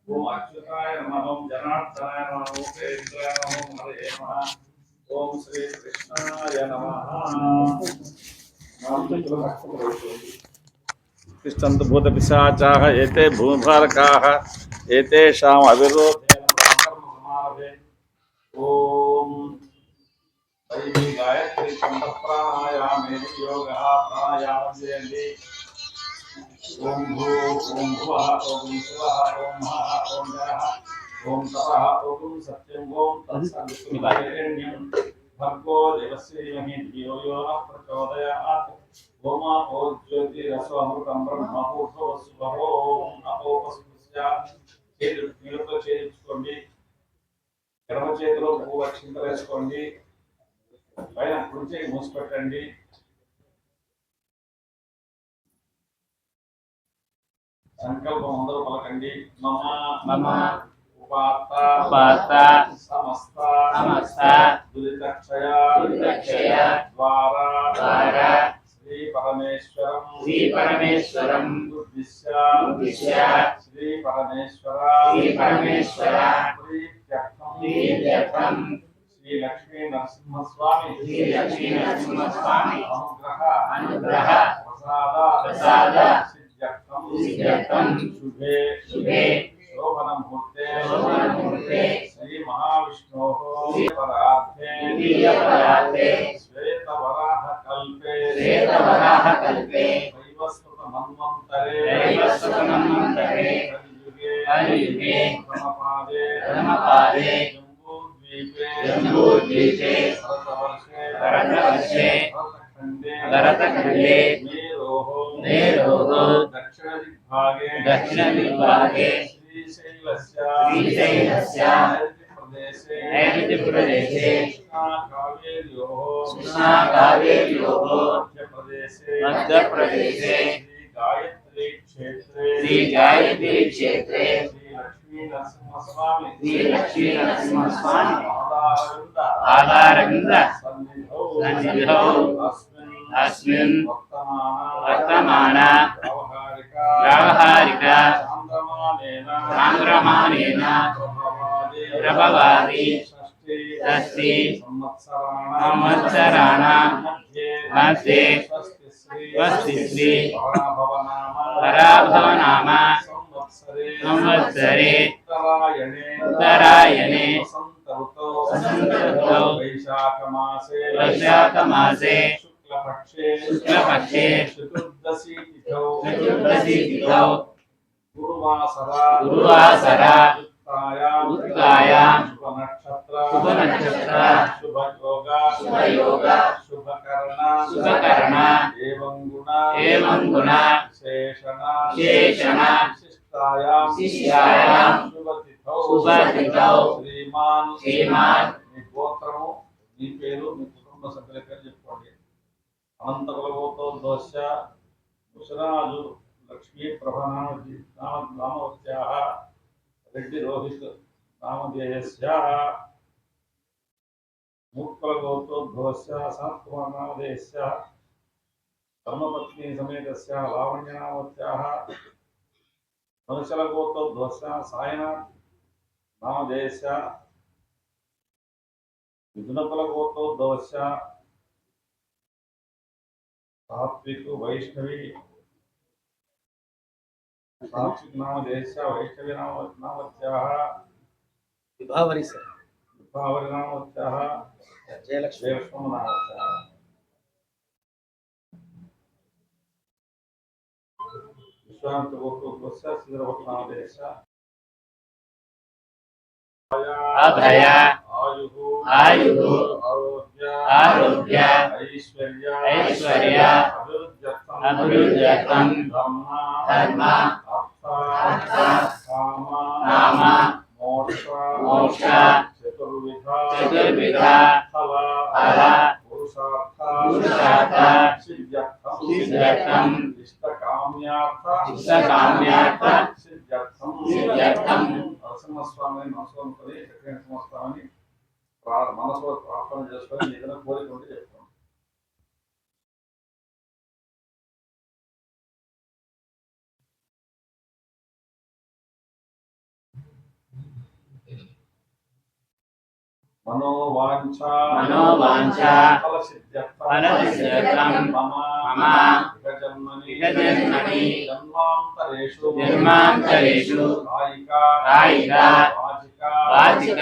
ఓం అచ్యుతాయ నమః ఓం జనార్దనాయ నమః ఓం కేశవాయ నమః ఓం హరే నమః ఓం శ్రీ కృష్ణాయ నమః తిష్టంతు భూత పిశాచాః ఏతే భూమిభారకాః ఏతేషాం అవిరోధేన బ్రహ్మకర్మ సమారభే ఓం दैवी गायत्री छंद प्राणायामे योगः प्राणायाम చేయండి ओम भू ओम भुवः ओम शिवः ओम महः ओम जयः ओम तपः ओम सत्यं ओम तत्सवितुर्वरेण्यं भर्गो देवस्य धीमहि धियो यो नः प्रचोदयात् ओम ज्योतिरसोऽमृतं ब्रह्मभूतोऽस्वः ओम अपोपस्पृश्य చేతులతో చేయించుకోండి ఎడమ చేతిలో పువ్వు అక్షింతలేసుకోండి పైన కుడి చేయి మూసిపెట్టండి సంకల్పం అందరూ పలకండి మమ మమ ఉపాత్త ఉపాత్త సమస్త సమస్త దురితక్షయ ద్వారా ద్వారా శ్రీ పరమేశ్వరం ఉద్దిశ్య శ్రీ పరమేశ్వర ప్రీత్యర్థం శ్రీ లక్ష్మీ నరసింహస్వామి అనుగ్రహ ప్రసాద సిద్ధ్యర్థం శుభే శోభన ముహూర్తే శ్రీ మహావిష్ణోః పరార్థే శ్వేతవరాహ కల్పే వైవస్వత మన్వంతరే కలియుగే ప్రథమపాదే जम्बूद्वीपे भरतवर्षे भरतखण्डे मेरोः दक्षिणदिग्भागे श्रीशैलस्य नैऋत्यप्रदेशे कृष्णाकावेर्योः मध्यप्रदेशे श्रीगायत्री क्षेत्रे శ్రీ లక్ష్మీ నరసింహస్వామి ఆధారవింద సన్నిధౌ అస్మిన్ వర్తమాన వ్యావహారిక చాంద్రమానేన ప్రభవాది షష్ఠి సంవత్సరాణాం మధ్యే స్వస్తి శ్రీ పరాభవనామ సంవత్సరే ఉత్తరాయణే వసంతఋతౌ వైశాఖమాసే శుక్లపక్షే చతుర్దశీ తిథౌ గురువాసర ఉత్తాయాం శుభనక్షత్ర శుభయోగ శుభకరణ ఏవం గుణ శేషణ శిష్యాయాం శుభతిథౌ శ్రీమాన్ మీ గోత్రము మీ పేరు మీ కుటుంబ సభ్యుల పేరు చెప్పుకోండి. అనంతకులగోత్రోద్భవస్య ముసరాజు లక్ష్మీ ప్రభనామవత్యాః రెడ్డి రోహిత్ నామధేయస్యాః ముక్కులగోత్రోద్భవస్య సనత్కుమార్ నామధేయస్యాః ధర్మపత్ని సమేతస్య లావణ్యనామవత్యాః మనుషలగోత్రోద్భవస్య సాయినాథ్ నామధేయస్య మిథునకులగోత్రోద్భవస్య సాత్విక్ వైష్ణవి సాత్విక్ నామధేయస్య వైష్ణవి నామవత్యాః విభావరి నామవత్యాః జయలక్ష్మి నామవత్యాః విశ్వామిత్రగోత్రోద్భవస్య శ్రీధరభట్ల నామధేయస్య అభయ ఆయుః ఆరోగ్య ఐశ్వర్య అభివృద్ధ్యర్థం ధర్మ అర్థ కామ మోక్ష చతుర్విధ ఫల పురుషార్థ సిద్ధ్యర్థం ఇష్టకామ్యార్థ సిద్ధ్యర్థం నరసింహస్వామిని మనసులో అనుకుని లక్ష్మీ నరసింహస్వామిని మనసులో ప్రార్థన చేసుకొని ఏదైనా కోరిక ఉంటే చెప్తాం. मनोवांछा फलसिद्ध्यर्थं मम इह जन्मनि जन्मान्तरेषु कायिक वाचिक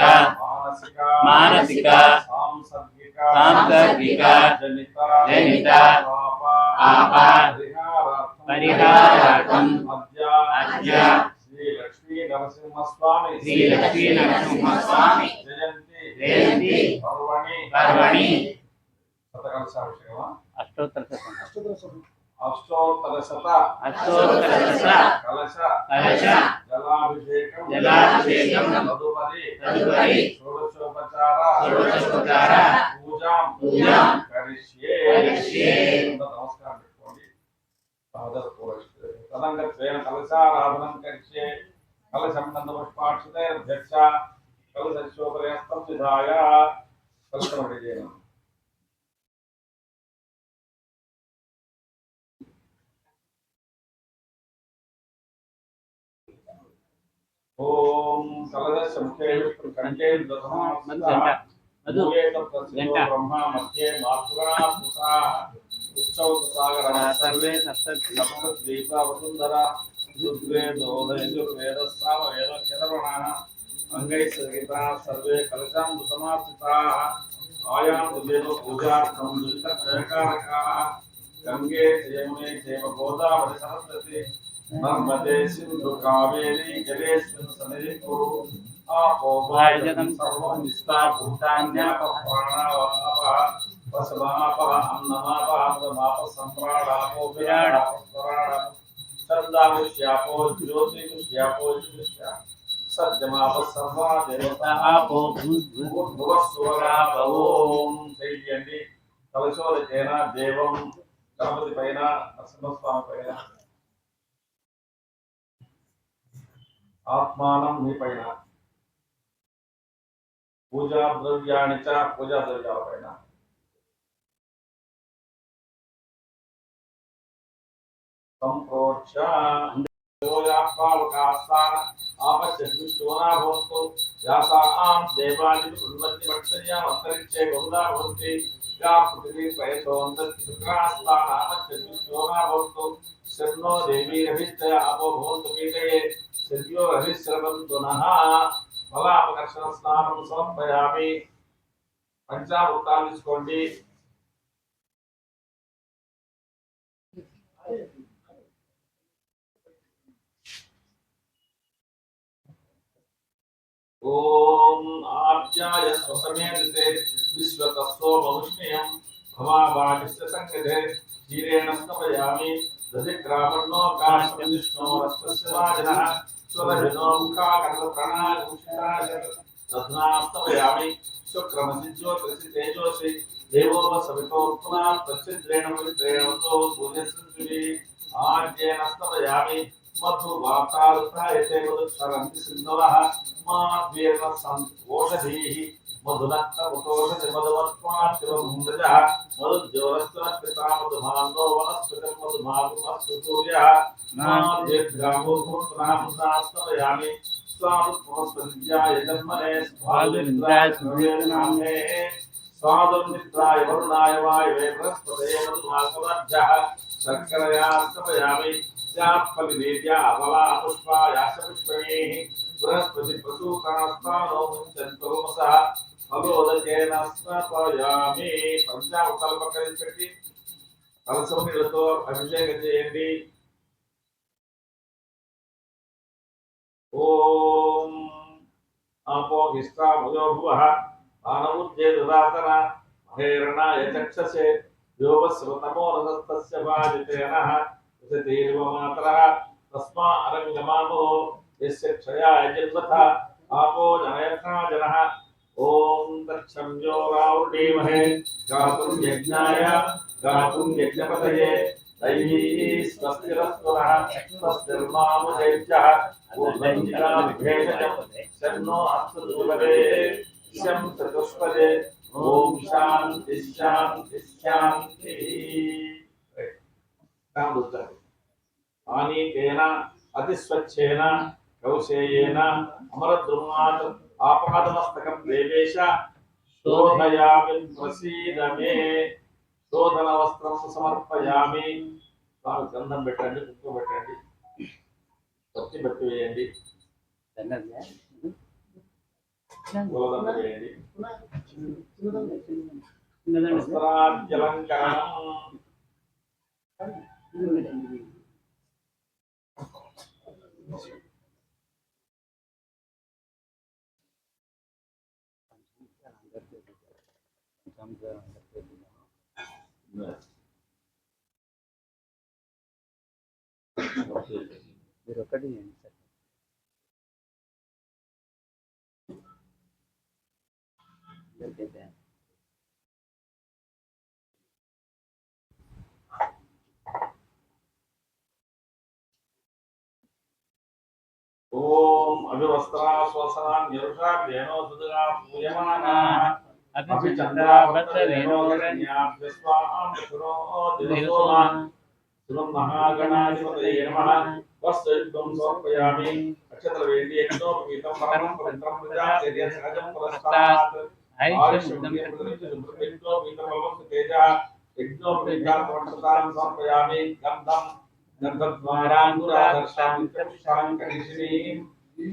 मानसिक सांसर्गिक जनित पाप परिहारार्थं अद्य श्री लक्ष्मी नरसिंहस्वामी जयंती पर्वणि अष्टोत्तर शत कलश जलाभिषेकं तदुपरि षोडशोपचार पूजा करिष्ये नमस्कार तदंगत्वेन कलशाराधनं करिष्ये कलशं गन्धपुष्पाक्षतैरध्यक्ष कलशस्योपरि हस्तं विधाय कलशमडिजेन ओम कलशस्य मुखे कंठे ब्रह्मा मध्ये मातुरा पुता उत्सव सागर सर्वे सप्तद्वीपा वसुंधरा वेदस्साम वेद केतवर्णाः अंगैः सहिता सर्वे कलशां समास्थिताः आयां देव पूजार्थं दुष्टक्षयकारकाः गंगे यमुने चैव गोदावरी सरस्वती नर्मदे सिंधु कावेरी जलेस्मिन् सन्निधिं कुरु आपो वायुजनं सर्वं निष्ठाभूतान्यापः प्राणावापः वसवापः अन्नमापः अमृतमापः सम्प्राणापो विराडापः स्वराडापः छन्दामुष्यापो ज्योतिमुष्यापो ज्योतिष्या सत्यमापः सर्वा देवता आपो भूर्भुवस्सुवरापः ओम चैत्यन्ति कलशोदकेन देवं गणपति पैन नरसिंहस्वामी पैन आत्मानं निपैन पूजा द्रव्याणि च पूजा द्रव्यालपैन संप्रोक्ष योयापावकास्तान आपश्यदुष्टोना भवन्तु यासां देवानि कुर्वन्ति भक्षण्याम् अन्तरिक्षे बहुधा भवन्ति या पृथिवी पयसोऽन्तरिक्षे शुक्रास्तान आपश्यदुष्टोना भवन्तु शर्नो देवी रविश्चय आपो भवन्तु पीतये शर्यो रविश्रवन्तु नः फलापकर्षण स्नानं समर्पयामि पंचामृताన్ని తీసుకోండి ओम आप्याय स्वसमेते विश्वतस्सो बहुष्ण्यं भवाबाधिस्य संगधे क्षीरेण स्नपयामि दधिग्रामणो काशविष्णो रस्तस्य वाजनः स्वरहितो मुखाकर्णप्रणाकुशिताश रत्नास्तपयामि शुक्रमसि ज्योतिषि तेजोषि देवो सवितो पुनः तच्चिद्रेण पवित्रेण वतो सूर्यस्य आद्येन स्तपयामि मधुवातारुतायते मधुक्षरन्ति सिन्धवः माद्वीर्णसं ओषधीः मधुनक्तमुतोषधि मधुवत्त्वाच्युतमुन्द्रजः मधुज्योरस्त्वनकृता मधुमान्दो वनस्पतिं मधुमागुमस्तुतूर्यः माद्वीर्ग्रामो पुनः पुनःस्तपयामि स्वादुत्वमस्पतिज्याय जन्मने स्वादुनिन्द्राय स्वादुनिद्राय वरुणाय वायवे बृहस्पतये मधुमासवज्जः शर्करया स्तपयामि फलिदेव्या अबला पुष्पा याशपुष्पणेः बृहस्पति प्रसूतास्तानो मुञ्चन्तोमसः फलोदकेन स्नापयामि पंचामृतालपकरिंचंడి కలశం నీళ్ళతో అభిషేకం చేయండి ఓం आपो हिस्ता भुजो भुवः आनमुद्ये ददातन महेरणाय चक्षसे योगस्वतमो रसस्तस्य वाजितेनः तीर्वमात्रः तस्मा अरङ्गमानो यस्य क्षयाय जन्मथा आपो जनयथा जनः ओम दक्षम्यो रावुर्णीमहे गातुं यज्ञपतये दैवी स्वस्तिरस्वरः स्वस्तिर्मामुदैत्यः ऊर्ध्वञ्जिराभिषेकजं शन्नो अस्तुभुवदे शं चतुष्पदे ओम शान्ति शान्ति शान्तिः आनीतेन अतिस्वच्छेन कौशेयेन अमरद्रुमात् आपादमस्तकं देवेश శోధయామి ప్రసీద మే శోధన వస్త్రం సమర్పయామి. స్వామి గంధం పెట్టండి, కుంకుమ పెట్టండి, పత్తి బట్టి వేయండి, పూలదండ వేయండి. వస్త్రాద్యలంకరణం. మీరు ఒకటి ఓం అభివస్త్రాశ్వసనాన్యరుషా వేణో సుదుగా పూయమానా అపి చంద్రావర్తవేణో రజ్ఞాభ్యస్వాం శురో దివసోమా శుభం మహాగణాధిపతయే నమః. వస్త్రం సమర్పయామి. అక్షతలు వేయండి. యజ్ఞో పవిత్రం పరమం పవిత్రం ప్రజాచర్య సహజం పురస్కారాత్ ఆయుష్యం యజ్ఞో పవిత్రం భవతు తేజః. యజ్ఞో పవిత్రం సమర్పయామి. గంధం గంధద్వారాంగురాదర్శామిత్యం కరిష్ణీం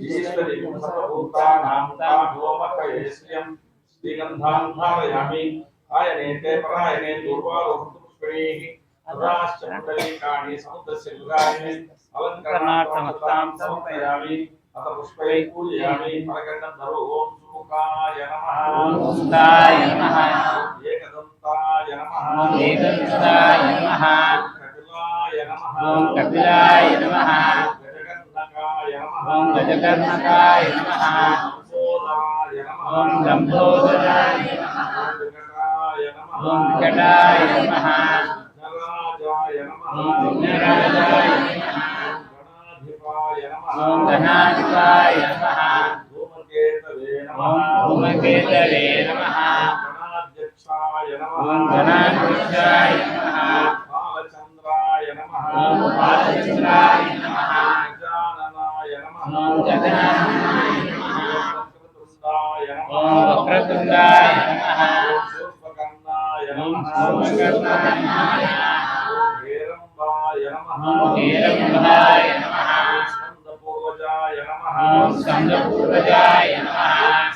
ఈశ్వరీం సర్వభూతానాం తామోమకయేస్యం శ్రీగంధాం ధారయామి. ఆయనేతే పరాయణే దూర్వారోహంతు పుష్పణీః తదాశ్చ పుండరీకాణి సముద్రస్య గృహాణి అలంకరణార్థమస్తాం సమర్పయామి. అత పుష్పై పూజయామి. పరగండం ధరో. ఓం సుముఖాయ నమః. ఓం సుముఖాయ నమః. ఏకదంతాయ నమః. ఓం ఏకదంతాయ నమః. కపిలాయ నమః. ఓం కపిలాయ నమః. గజకర్ణకాయ నమః. ఓం గజకర్ణకాయ నమః. లంబోదరాయ నమః. ఓం లంబోదరాయ నమః. వికటాయ నమః. ఓం వికటాయ నమః. విఘ్నరాజాయ నమః. ఓం విఘ్నరాజాయ నమః. గణాధిపాయ నమః. ఓం గణాధిపాయ నమః. ధూమకేతవే నమః. ఓం ధూమకేతవే నమః. గణాధ్యక్షాయ నమః. ఓం గణాధ్యక్షాయ నమః. బాలచంద్రాయ నమః. ఓం బాలచంద్రాయ నమః. గజాననాయ నమః. ఓం గజాననాయ నమః. వక్రతుండాయ నమః. ఓం వక్రతుండాయ నమః. శూర్పకర్ణాయ ఓం నమః. శూర్పకర్ణాయ నమః. హేరంబాయ నమః. ఓం హేరంబాయ నమః. స్కందపూర్వజాయ నమః. ఓం స్కందపూర్వజాయ నమః.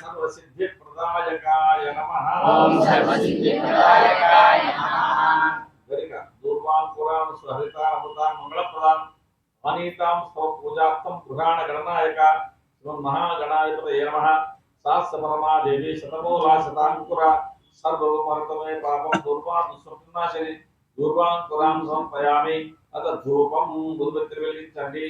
సర్వసిద్ధిప్రదాయకాయ నమః. ఓం సర్వసిద్ధిప్రదాయకాయ నమః. గరిక దూర్వాంకురాం సుహరితామృతాం మంగళప్రదాం అనీతాం స్తవ పూజార్థం గృహాణ గణనాయక శ్రీమన్ మహాగణాధిపతయే నమః. శాస్త్రపరమా దేవి శతమూలా శతాంకుర సర్వోపరతమే పాపం దూర్వాం స్వప్నాశని దూర్వాంకురాం సమర్పయామి. అత ధూపం బుద్ధి వెలిగించండి.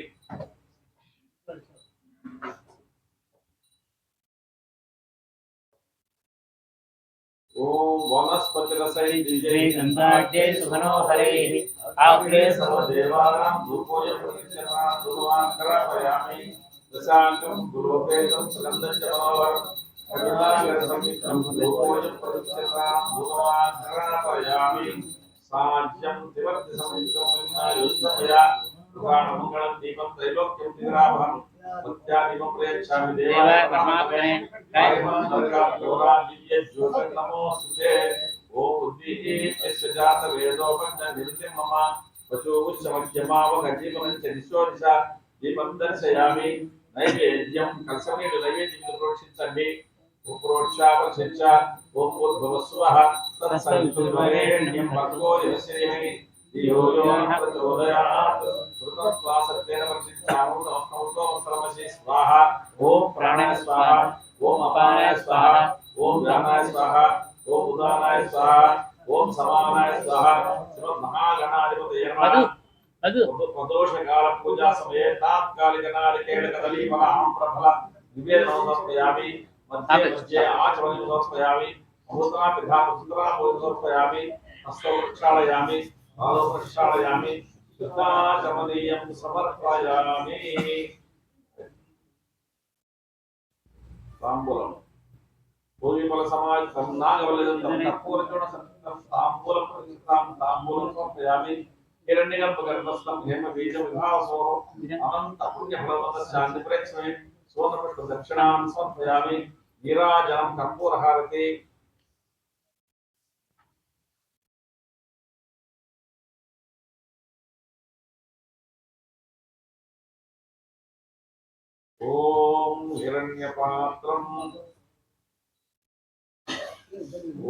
ఓం వనస్పతిరసై శ్రీ గంధాఢ్యై సుమనోహరైః ఆగ్రే సర్వదేవానాం ధూపోయ ప్రతిష్ఠానాం ధూమాకరాపయామి. దశాంకం గురోపేతం సుగంధశ్చ మనోహరం అభిలాషర సంయుక్తం ధూపోయ ప్రతిష్ఠానాం ధూమాకరాపయామి. సాజ్యం త్రివర్తి సంయుక్తం విఘ్నాయుస్తమయా పురాణమంగళం దీపం త్రైలోక్యం దిగ్రాభం భక్త్యాదీపం ప్రయచ్ఛామి. దేవ పరమాత్మనే నమోస్తుతే. ఓం ఉద్దీప్య జాత వేదోపజ్ఞ నిరుతి మమ వచోగుచ్చమధ్యమావగజీవనంచ దిశో దిశ దీపం దర్శయామి. నైవేద్యం కలసమీడు నైవేద్యం ప్రోక్షించండి. ప్రోక్షాపశించ. ఓం ఉద్భవస్వః తత్సవితుర్వరేణ్యం భర్గో దేవసేనః ధియో యో నః ప్రచోదయాత్. ఋతస్వాసత్యేన పరిశిష్టామృత నమస్తమృతో నమస్తమసి స్వాహ. ఓం ప్రాణాయ స్వాహ. ఓం అపానాయ స్వాహ. ఓం వ్యానాయ స్వాహ. ఓం ఉదానాయ స్వాహ. ఓం సమానాయ స్వాహ. శ్రీమన్ మహాగణాధిపతయే నమః. ప్రదోషకాల పూజా సమయే తాత్కాలిక నారికేళ కదలీ ఫలాం ప్రఫల నివేదనం సమర్పయామి. మధ్యే మధ్యే ఆచమనం సమర్పయామి. అమృతా పిధా సుందరా భోజనం సమర్పయామి. హస్తం ప్రక్షాళయామి. పాదం ప్రక్షాళయామి. శుద్ధాచమనీయం సమర్పయామి. తాంబూలం భూమిఫల సమాజం నాగవల్లిదంతం కర్పూరచూడ సంయుక్తం తాంబూలం ప్రతిష్ఠాం తాంబూలం సమర్పయామి. హిరణ్యగర్భగర్భస్థం హేమ బీజ విభావసోహో అనంత పుణ్యఫలవత శాంతి ప్రేక్షమే. సోనపుష్ప దక్షిణాం సమర్పయామి. నీరాజనం కర్పూరహారతి ఓం హిరణ్యపాత్రం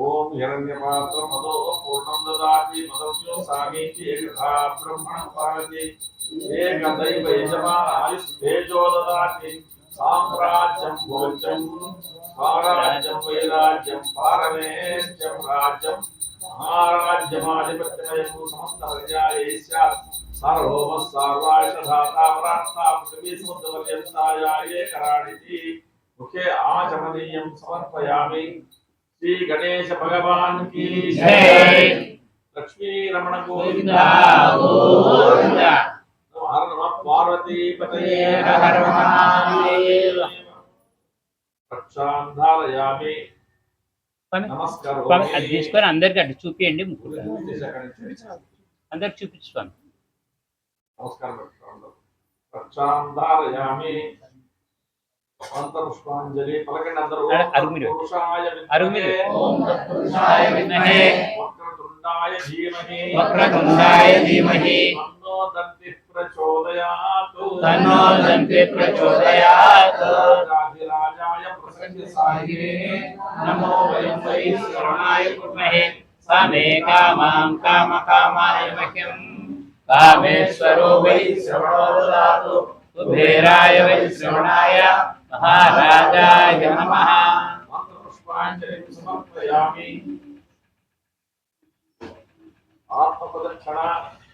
ఓం హిరణ్యపాత్రం మదో పూర్ణం దదాతి మదవ్యో సామీతి ఏకథా బ్రహ్మణం పారతి ఏకదైవ యజమాన ఆయుష్ేజో దదాతి సామ్రాజ్యం భోజ్యం స్వరాజ్యం వైరాజ్యం పారమేశ్యం రాజ్యం మహారాజ్యమాధిపత్యమయం సమస్త ప్రజాయే స్యాత్ సార్వభౌమ సార్వాయుధాతా వరాత్తా పృథివీ సముద్రపర్యంతాయాయే కరాడితి ముఖే ఆచమనీయం సమర్పయామి श्री गणेश भगवान की जय लक्ष्मी रमण गोविंद गोविंद हर नमः पार्वती पतये हर महादेव रक्षांधारयामि नमस्कार అది తీసుకొని అందరికి అటు చూపియండి అందరికి చూపించుకోండి नमस्कार रक्षांधारयामि पुष्पांजलि पलकंడి అందరూ అరుమిది ఓం తత్పురుషాయ విద్మహే వక్రతుండాయ ధీమహి తన్నో దంతి ప్రచోదయాత్ రాజాయ ప్రసన్నసాయినే నమో వయం వై శ్రవణాయ కుర్మహే సామే కామాం కామకామాయ మహ్యం కామేశ్వరో వై శ్రవణో దదాతు కుబేరాయ వై శ్రవణాయ महाराजाय नमः मंत्र पुष्पांजलि समर्पयामि आत्मप्रदक्षिणा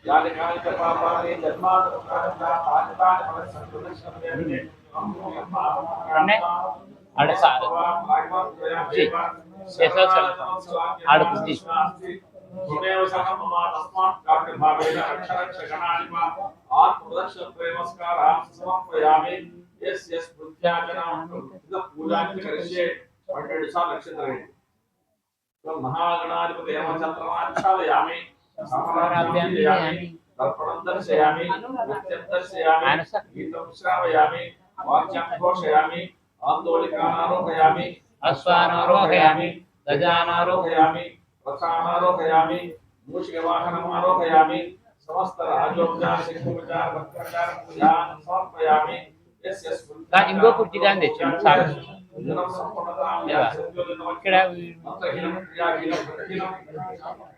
यानि कानि च पापानि जन्मान्तरकानि तानि फलसंप्रदक्षिणे त्वमेव सह मम तस्मात् कार्यभावेन रक्षरक्षगणाधिपा आत्मप्रदक्षिणत्रयमस्कारान् समर्पयामि यस यस प्रत्याचना पूजा करिष्ये 12 साल नक्षत्र है तो महागणाधिपति चंद्रमाच्छादयामि समराभ्यामि दर्पणं दर्शयामि नित्यं दर्शयामि गीतं श्रावयामि वाक्यं घोषयामि आन्दोलिकानारोहयामि अश्वानारोहयामि गजानारोहयामि रथानारोहयामि मूषिकवाहनम् आरोहयामि समस्त राजोपचार शिखोपचार भक्ताचार पूजां समर्पयामि इंको कुर्ची दान दे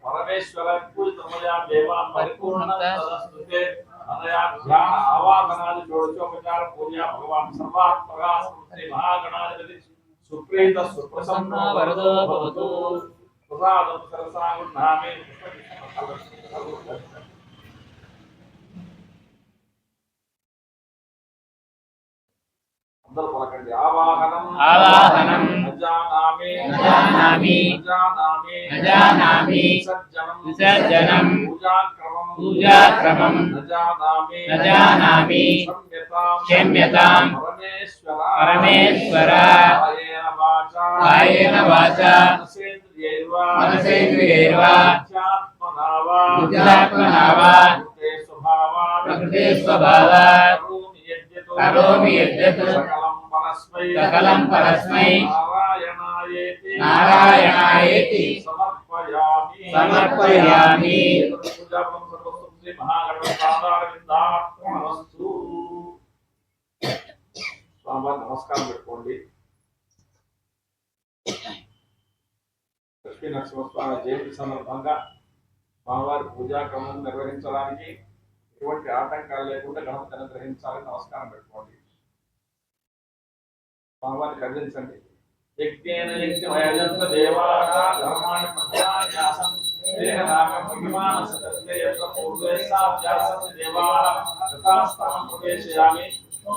परमेश्वर पूजितमया देवा परिपूर्णता सदस्तुते अनया ध्यान आवाहनादि षोडशोपचार पूजा भगवान सर्वात्मका श्री महागणाधिपति सुप्रीत सुप्रसन्न वरदो भवतु प्रसादं सरसा गुणामे అందరూ పలకండి ఆవాహనం ఆవాహనం అజానామి అజానామి అజానామి అజానామి విసర్జనం విసర్జనం పూజాక్రమం పూజాక్రమం అజానామి అజానామి క్షమ్యతాం పరమేశ్వర పరమేశ్వర కాయేన వాచా కాయేన వాచా మనసేంద్రియైర్వా బుద్ధ్యాత్మనా వా ప్రకృతే స్వభావాత్ కరోమి యద్యత్ సకలం పరస్మై నారాయణాయేతి సమర్పయామి నమస్కారం పెట్టుకోండి. లక్ష్మీ నరసింహస్వామి జయంతి సందర్భంగా స్వామివారి పూజాక్రమం నిర్వహించడానికి ఎటువంటి ఆటంకాలు లేకుండా గణపతి అనుగ్రహించాలని నమస్కారం పెట్టుకోండి. స్వామివారిని కదిలించండి. యజ్ఞేన యజ్ఞమయజంత దేవాః ధర్మాణి ప్రత్యాయాసం దేహనాగం భగవాన్ సతతే యత్ర పూర్వే సాభ్యాసం దేవాః తథాస్థానం ప్రవేశయామి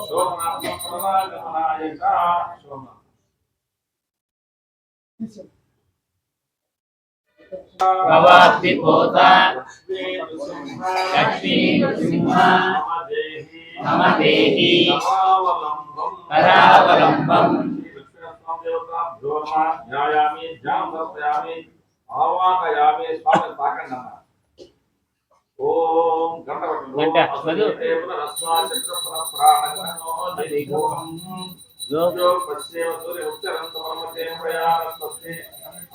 శోభనాత్మక పునరాగమనాయక శోభన భవాత్తి పోత లక్ష్మీ నృసింహ మమ దేహి కరావలంబం ధ్యాయామి ధ్యానం సమర్పయామి ఆవాహయామి స్వామి తాకండి అన్న. ఓం గంట మధు जो पश्चिम सूर्य उच्चरंत परमते प्रयासस्ते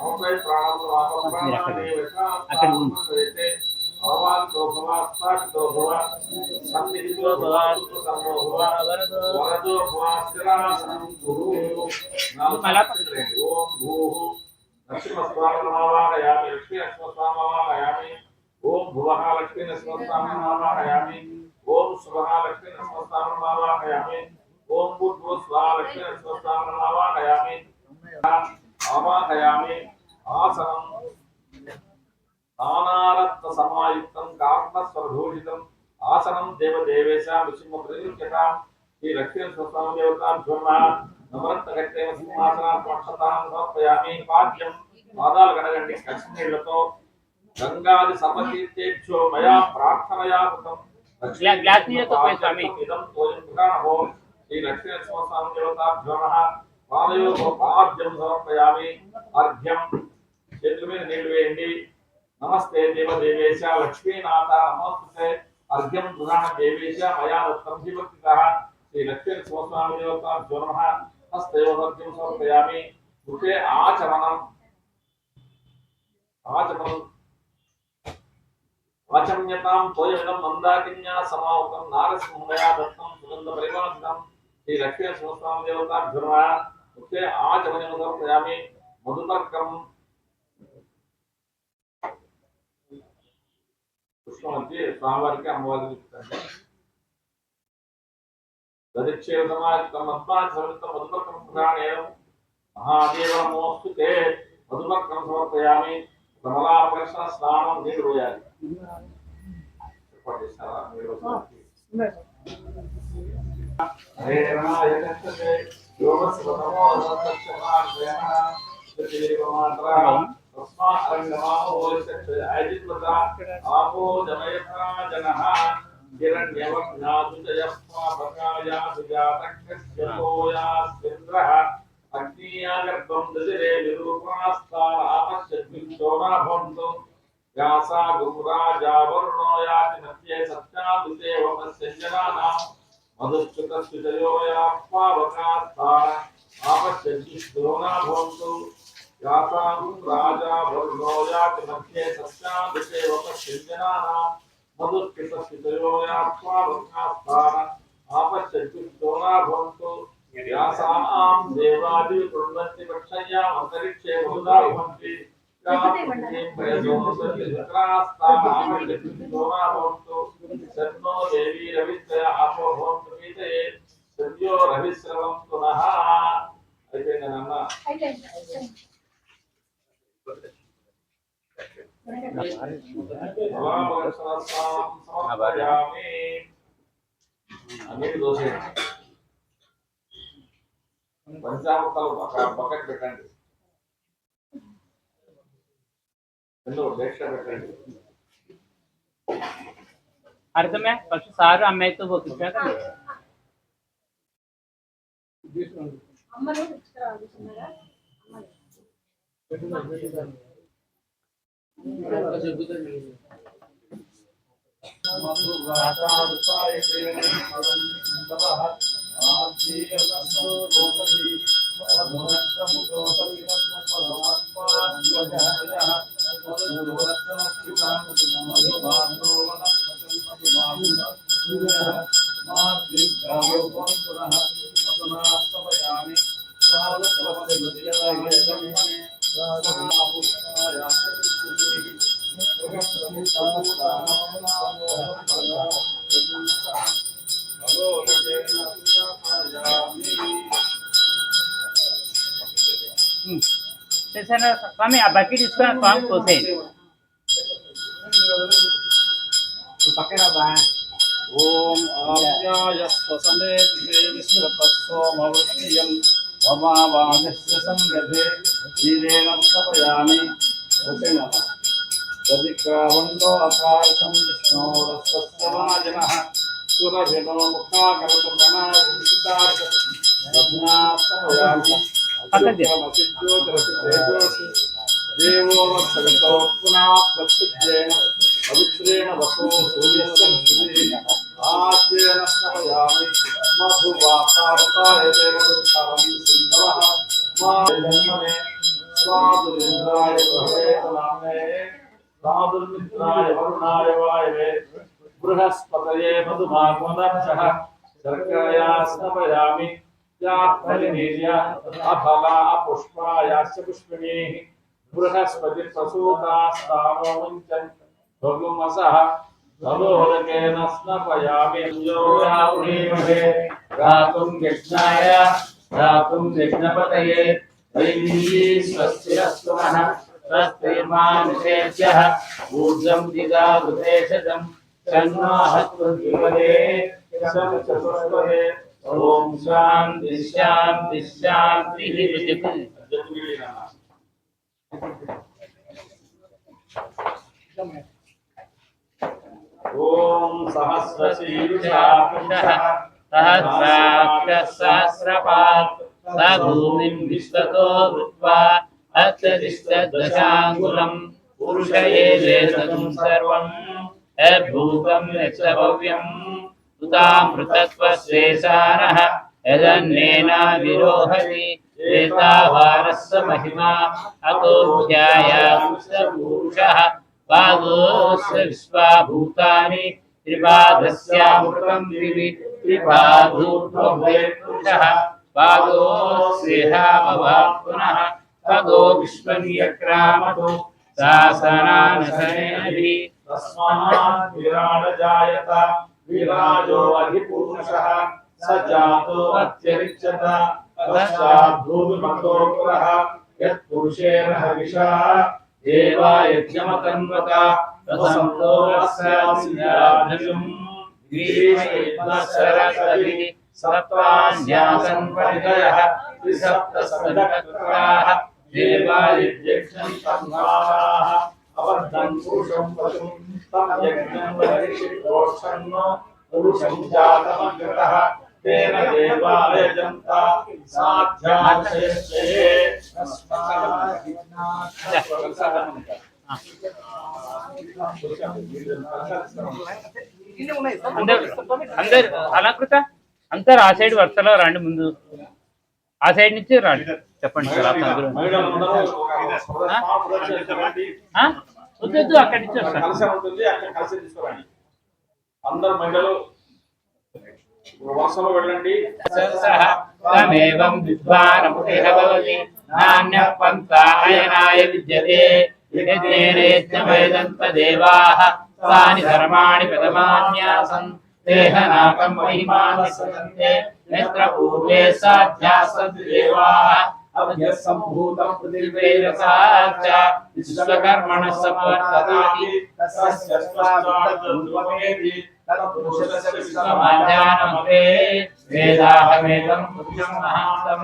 औपै प्राणं वापप्राणं देवता अकड़ देते भवान्तो भवास्ताक्तो भवा सन्निधितो भवातु समो भवा वरदो भवास्तिरासनं कुरु नमस्ते ओम भूः लक्ष्मीस्वामिनामावाहयामि लक्ष्मी नमस्वामिनामावाहयामि ओम भुवः लक्ष्मी नमस्वामिनामावाहयामि ओम सुवः लक्ष्मी नमस्वामिनामावाहयामि ओम भूर्भुवः स्वः लक्ष्मी नमस्वामिनामावाहयामि आवाहयामि आसनं नानारत्न समायुक्तं कारणस्वरभूषितं आसनं देवदेवेश विष्णुप्रतिष्ठितां श्री लक्ष्मी नमस्वामी देवतां नमः नमरत्नगत्तेन सिंहासनात् अक्षतां समर्पयामि पाद्यं पादाल गणगण्डि लक्ष्मीलतो गंगादि सर्वतीर्थेभ्यो मया प्रार्थनया कृतं ग्लास नहीं तो कोई स्वामी इदं तोयं पुराणो श्री लक्ष्मी नमस्वामी देवताभ्यो नमः पादयोः पाद्यं समर्पयामि अर्घ्यं చేతుల మీద నీళ్లు వేయండి नमस्ते देवदेवेश लक्ष्मीनाथ नमस्ते अर्घ्यं प्रधान देवेश मया दत्तं जीवक्तितः श्री लक्ष्मी स्वामी देवताभ्यो नमः हस्तयोर्घ्यं समर्पयामि मुखे आचमनम् आचम्यतां तोयमिदं मन्दाकिन्या समावृतं नारसिंहया दत्तं सुगन्धपरिमళं श्री लक्ष्मी स्वामी देवताभ्यो नमः मुखे आचमनं समर्पयामि मधुपर्कं పుష్పమంతి స్వామివారికి అమ్మవారికి ఇస్తారు దదిక్షేర సమాహితం మద్మాచరితం మధుపర్కం పురాణేయం మహాదేవ నమోస్తుతే మధుపర్కం సమర్పయామి కమలాపకర్షణ స్నానం నీరు పోయాలి పఠిస్తారా మీరు హరే రాయ కష్టతే యోగస్వతమో నమః శ్రీమాత్రా तस्मा अरण्यमाहो वैश्य आयजित्वता आपो जमयथा जनः हिरण्यवर्णादुजयस्मा बकाया सुजातक्षस्यतोयास्विन्द्रः अग्नियागर्भं ददिरे विरूपास्तार आपश्यद्विक्षोणा भवन्तु व्यासा गुरुराजा वरुणो याति मध्ये सत्यादुते वमस्यञ्जनानां मधुच्युतस्वितयोयाप्पावकास्तार आपश्यद्विक्षोणा भवन्तु यासां राजा वरुणो याति मध्ये सस्यादिते वपश्यञ्जनानां मधुस्थितस्थितयोयाप्पावकास्तार आपश्यद्विक्षोणा भवन्तु यासां देवादि कुर्वन्ति पक्षय्याम् अन्तरिक्षे बहुधा भवन्ति शर्नो देवी रवित्रय आपो भवन्तु पीतये सद्यो रविस्रवं पुनः అయిపోయిందన్న అన్నిటి దోసే పంచామృతాలు బకెట్ పెట్టండి రెండు డేక్ష పెట్టండి అర్థమే ఫస్ట్ సార్ అమ్మాయితో పోపించాక అమ్మను తీసుకురావాల్సిందా స్వామి ఆ బకెట్ తీసుకొని స్వామి పోసేయండి పక్కన బా ఓం ఆర్యాయ స్వసనే విశ్వపస్సోమవృత్యం వమావాగస్య సంగతే ధీరేణ స్థాపయామి రసనః దదిక్రావంతో ఆకాశం విష్ణోరస్వస్తమాజనః సురభినో ముఖాకరత ప్రణాదితార్క రత్నాస్తమయామి देवो वत्सगतो पुनः प्रत्युत्रेण पवित्रेण वसो सूर्यस्य आद्येन समयामि मधुवातावताय देवदत्तारं सुन्दरः मा जन्मने स्वादुरिन्द्राय भवेतनामे साधुर्मित्राय वरुणाय वायवे बृहस्पतये मधुमागमदक्षः शर्करया स्नपयामि यात्मलिनीर्य अफला पुष्पायाश्च पुष्पिणीः बृहस्पतिप्रसूतास्तानो मुञ्चन् भगुमसः तदोदकेन स्नपयामि योरावणीमहे गातुं यज्ञाय गातुं यज्ञपतये दैवी स्वस्तिरस्तु नः स्वस्तिर्मानुषेभ्यः ऊर्जं दिगावृतेशजं तन्नो हस्तुर्विपदे शं चतुष्पदे ॐ शान्ति शान्ति शान्तिः। ॐ सहस्रशीर्षः सहस्राक्षसहस्रपात् स भूमिं विश्वतो भूत्वा अत्यधिष्ठदशाङ्गुलं पुरुषयेदेततं सर्वं यद्भूतं यच्चभव्यम् उतामृतत्वस्येषानः यदन्नेनाविरोहति एतावारस्य महिमा अतो ध्यायास्य पुरुषः पादोस्य विश्वाभूतानि त्रिपादस्यामृतं दिवि त्रिपादूर्ध्वभवेत्पुरुषः पादोस्येहावभात् पुनः पदो विश्वन्यक्रामतो शासनानसनेऽधि तस्मात् विराड जायत विराजो अधिपुरुषः स जातो अत्यरिच्यत तस्मात् भूमिमतो पुरः यत्पुरुषेण हविषा देवा यज्ञमतन्वता तसन्तो अस्यास्याभ्युम् ग्रीष्मसरस्वती सप्तान्यासन् परिदयः त्रिसप्तसप्तकृताः देवा यज्ञं संभावाः अवर्धं पुरुषं पशुं तं यज्ञं वरिष्ठोक्षन्नो पुरुषं जातमग्रतः तेन देवा यजन्ता साध्याचये అందరు అలంకృత అందరు ఆ సైడ్ వరుసలో రండి, ముందు ఆ సైడ్ నుంచి రండి, చెప్పండి సార్ అందరూ. వద్దు అక్కడి నుంచి వస్తాను. అందరు మహిళలు వరుసలో వెళ్ళండి. తమేవం విద్వానముఖిః భవతి నాన్యః పంథాయనాయ విద్యతే యజ్ఞేనేత్యమేదంత దేవాః తాని ధర్మాణి ప్రథమాన్యాసన్ దేహనాకం మహిమాని సదంతే నేత్ర పూర్వే సాధ్యాసద్దేవాః అవ్య సంభూతం పృథివేరసాచ విశ్వకర్మణః సమవర్తతాతి తస్య స్వామిత్వమేతి తత్పురుషస్య విశ్వమాధ్యానమతే వేదాహమేతం పురుషం మహాంతం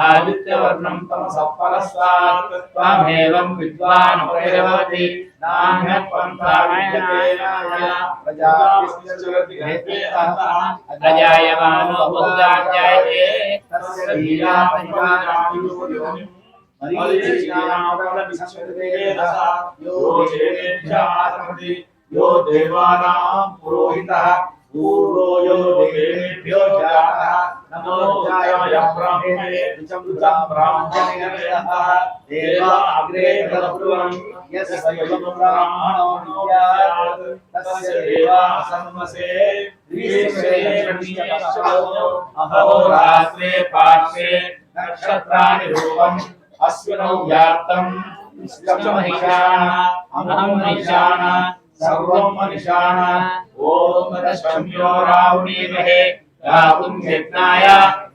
ఆదిత్యవర్ణం తమసఃపరస్తాత్ త్వమేవం విద్వాన్ ఉపేరవతి నాన్యః పంథాయనాయ ప్రజాయమానో బుద్ధాధ్యాయతే తస్య లీలాపరివారాణి यो देवानां पुरोहितः पूर्वो यो देवेभ्यो जातः नमो जाय ब्राह्मणे विचमृतं ब्राह्मणेभ्यः देवा अग्रे तद्ब्रुवन् यस्य ब्राह्मणो विद्यात् तस्य देवा सन्मसे अहोरात्रे पार्श्वे नक्षत्राणि रूपम् अश्विनौ व्याप्तम् अहं निशान सर्वं मनिशान ओम दशम्यो रावणीमहे गातुं यज्ञाय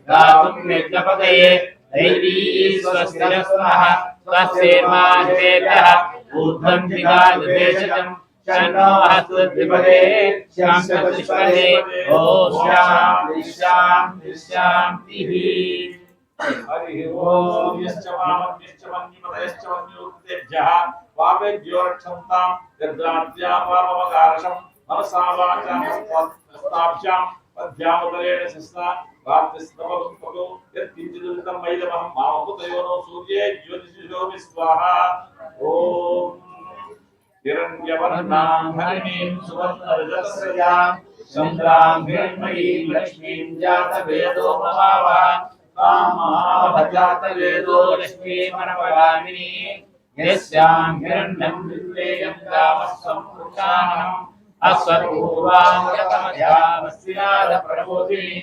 गातुं यज्ञपतये दैवी स्वस्तिरस्मः स्वस्तिर्मानुषेभ्यः ऊर्ध्वं दिगादिदेशजं शन्नो हस्तद्विपदे शान्तपुष्पदे ॐ शान्ति शान्ति शान्तिः। हरि ओम यश्च वामन्यश्च वन्यमतयश्च वन्योक्तेभ्यः पापेभ्यो रक्षन्तां यद्राज्ञा पापमकारशं मनसा वाचा हस्ताभ्यां पद्भ्यामुदरेण शिस्ना रात्रिस्तमो यत्किञ्चिदुलितं मैलमहं मामभूतयोनो सूर्ये ज्योतिषोऽपि स्वाहा। ओम हिरण्यवर्णां हरिणीं सुवर्णरजतस्रजां चन्द्रां हिरण्मयीं लक्ष्मीं जातवेदो ममावः कामावजात वेदो लक्ष्मी मनपगामिनी यस्यां हिरण्यं विद्येयं गामस्सं पुरुषाणम् अश्वपूर्वाङ्गकमध्यामस्तिनादप्रबोधिनी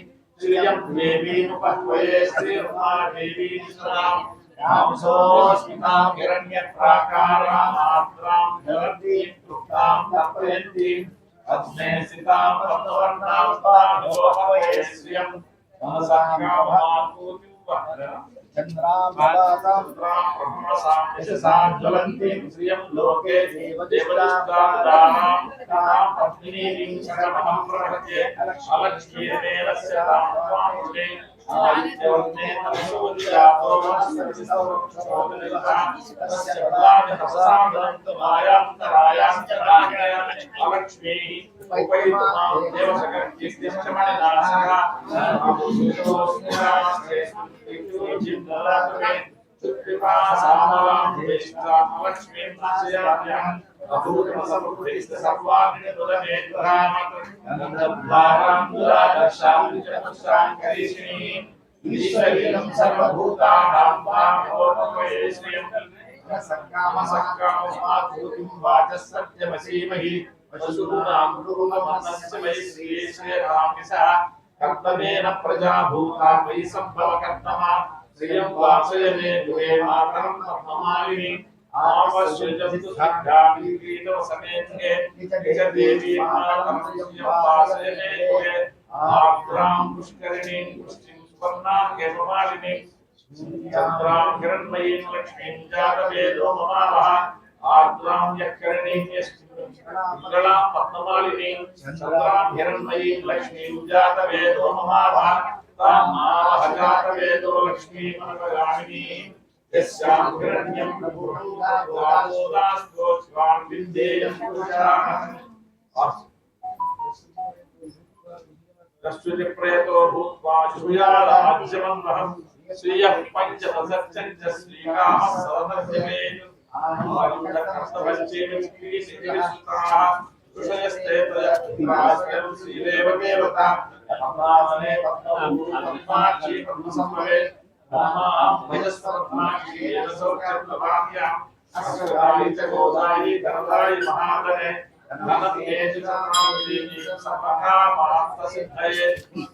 श्रियं देवीमुपह्वये श्रीरुमादेवी सुताम् नांसोऽस्मितां हिरण्यप्राकारामात्रां जलतीं तृप्तां तर्पयन्तीम् अस्मे स्थितां रत्नवर्णां तामुपह्वये श्रियं मनसा काममापूतिं वह्र चन्द्रां यशसां ज्वलन्तीं श्रियं लोके देवदेवतानां तां पत्नीं सकमहं प्रपद्ये अलक्ष्मीर्मेलस्य तां स्वामिने आदित्यवर्णे तमसोदियातो वनस्पतिसौरक्षोदनितां तस्य प्रदानहसां दन्तमायान्तरायां च राजया अलक्ष्मीः उपैतुमां देवशक्तिश्चमणिनाशः आभूषितोऽस्मिरास्ते कर्तमेन प्रजा भूता वै संभव कर्तमा श्रियं वासयने दुहे मातरं पद्ममालिनी आवश्यजन्तु सद्धामि कीटव समेते निज देवी मातरं श्रियं वासयने दुहे आर्द्रां पुष्करिणीं पुष्टिं सुवर्णां हेममालिनी चन्द्रां हिरण्मयीं लक्ष्मीं जातवेदो ममावः आर्द्रां यक्षरिणीं यष्टिं पद्ममालिनीं चन्द्रां हिरण्मयीं लक्ष्मीं जातवेदो ममावः तामावहजातवेदो लक्ष्मीमनवगामिनी यस्यां हिरण्यं पूर्णोदास्तो स्वां विद्येयं पुरुषाणम् कश्चित् प्रयतो भूत्वा शुयाराज्यमन्वहं श्रियः पञ्चदशश्च श्रीकामः सदस्य आयुधकर्तवश्चेमिष्टिरिसुताः ऋषयस्ते तयः श्रीदेवदेवता अप्रावने पद्मभूतमाक्षी पद्मसम्भवे रामां भजस्पद्माक्षी येनसौख्यप्रभाव्याम् अश्वदायि च गोदायि धनदायि महादने धनतेजु चक्रावतीनि सपकामान्तसिद्धये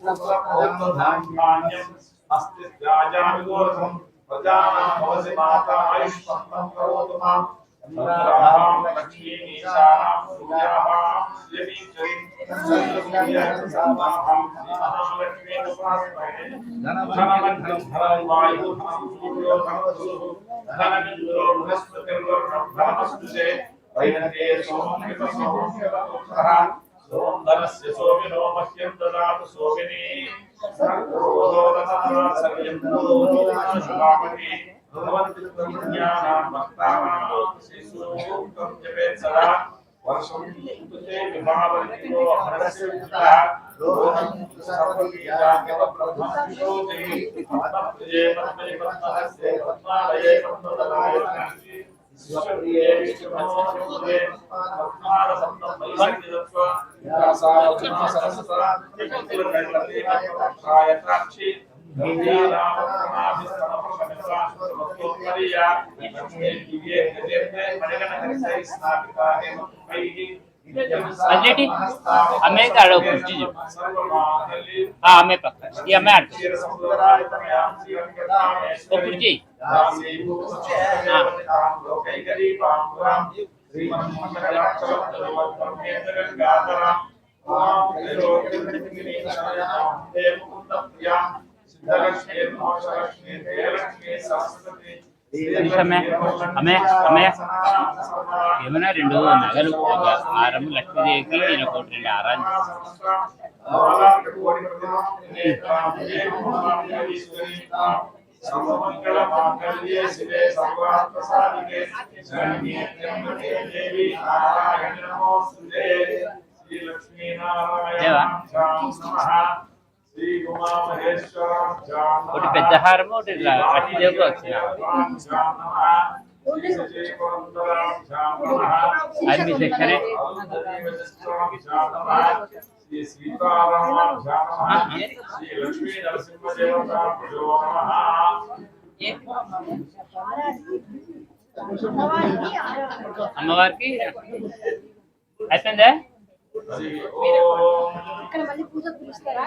पुत्रपौत्रधान्यम् अस्ति राजामिगोरथम् प्रजानां भवसि माता आयुष्मन्तं करोतु माम् चन्द्राभां लक्ष्मीमीशानां सूर्याभां यमीश्वरीं चन्द्रसूर्यसाभां श्रीमहालक्ष्मीमुपास्महे धनमन्त्रं धनं वायुः धनं सूर्यो धनवसुः धनमिन्द्रो बृहस्पतिर्वर्णं धनमस्तुते वैनते सोममितसोममितपुत्रः सोमधनस्य सोमिनो मह्यं ददातु सोमिनी सर्वोदोदतमसर्यं भगवन्ति प्रज्ञानां भक्तानां श्रीसूक्तं जपेत् सदा वर्षं तुते विभावन्तो हरस्य विद्या रोहं सर्वकीयाज्ञवब्रह्मविशोधि पद्मप्रिये पद्मनि पद्महस्ते पद्मालये पद्मदलायते ईश्वरीये विष्णुमोदे पद्मारसन्तं वैसंगितत्वा यासावचना सरस्वता चित्तुलकैलतीयत्राक्षि अल्लेटी हमें काढ़ो कुर्सी जो हाँ हमें पक्का ये हमें आठ वो कुर्सी हमें हमें हमें ఏమైనా రెండు నగలు ఒక హారం లక్ష్మీదేవికి నేను ఒకటి రెండు హారాలు सर्वमंगल मांगल्ये शिवे सर्वार्थ साधिके शरण्ये त्र्यंबके देवी नारायणी नमोस्तुते श्री लक्ष्मी नारायण नमः श्री उमा महेश्वर ఒకటి పెద్ద హారం ఒకటి లక్ష్మీదేవికి వచ్చిన అది మీ సెక్షనే श्री सीताराम श्री लक्ष्मी नरसिंह देवता नमः అమ్మవారికి 600. అమ్మవారికి అయిపోయిందా? ఇక్కడ మళ్ళీ పూజకు పిలుస్తారా?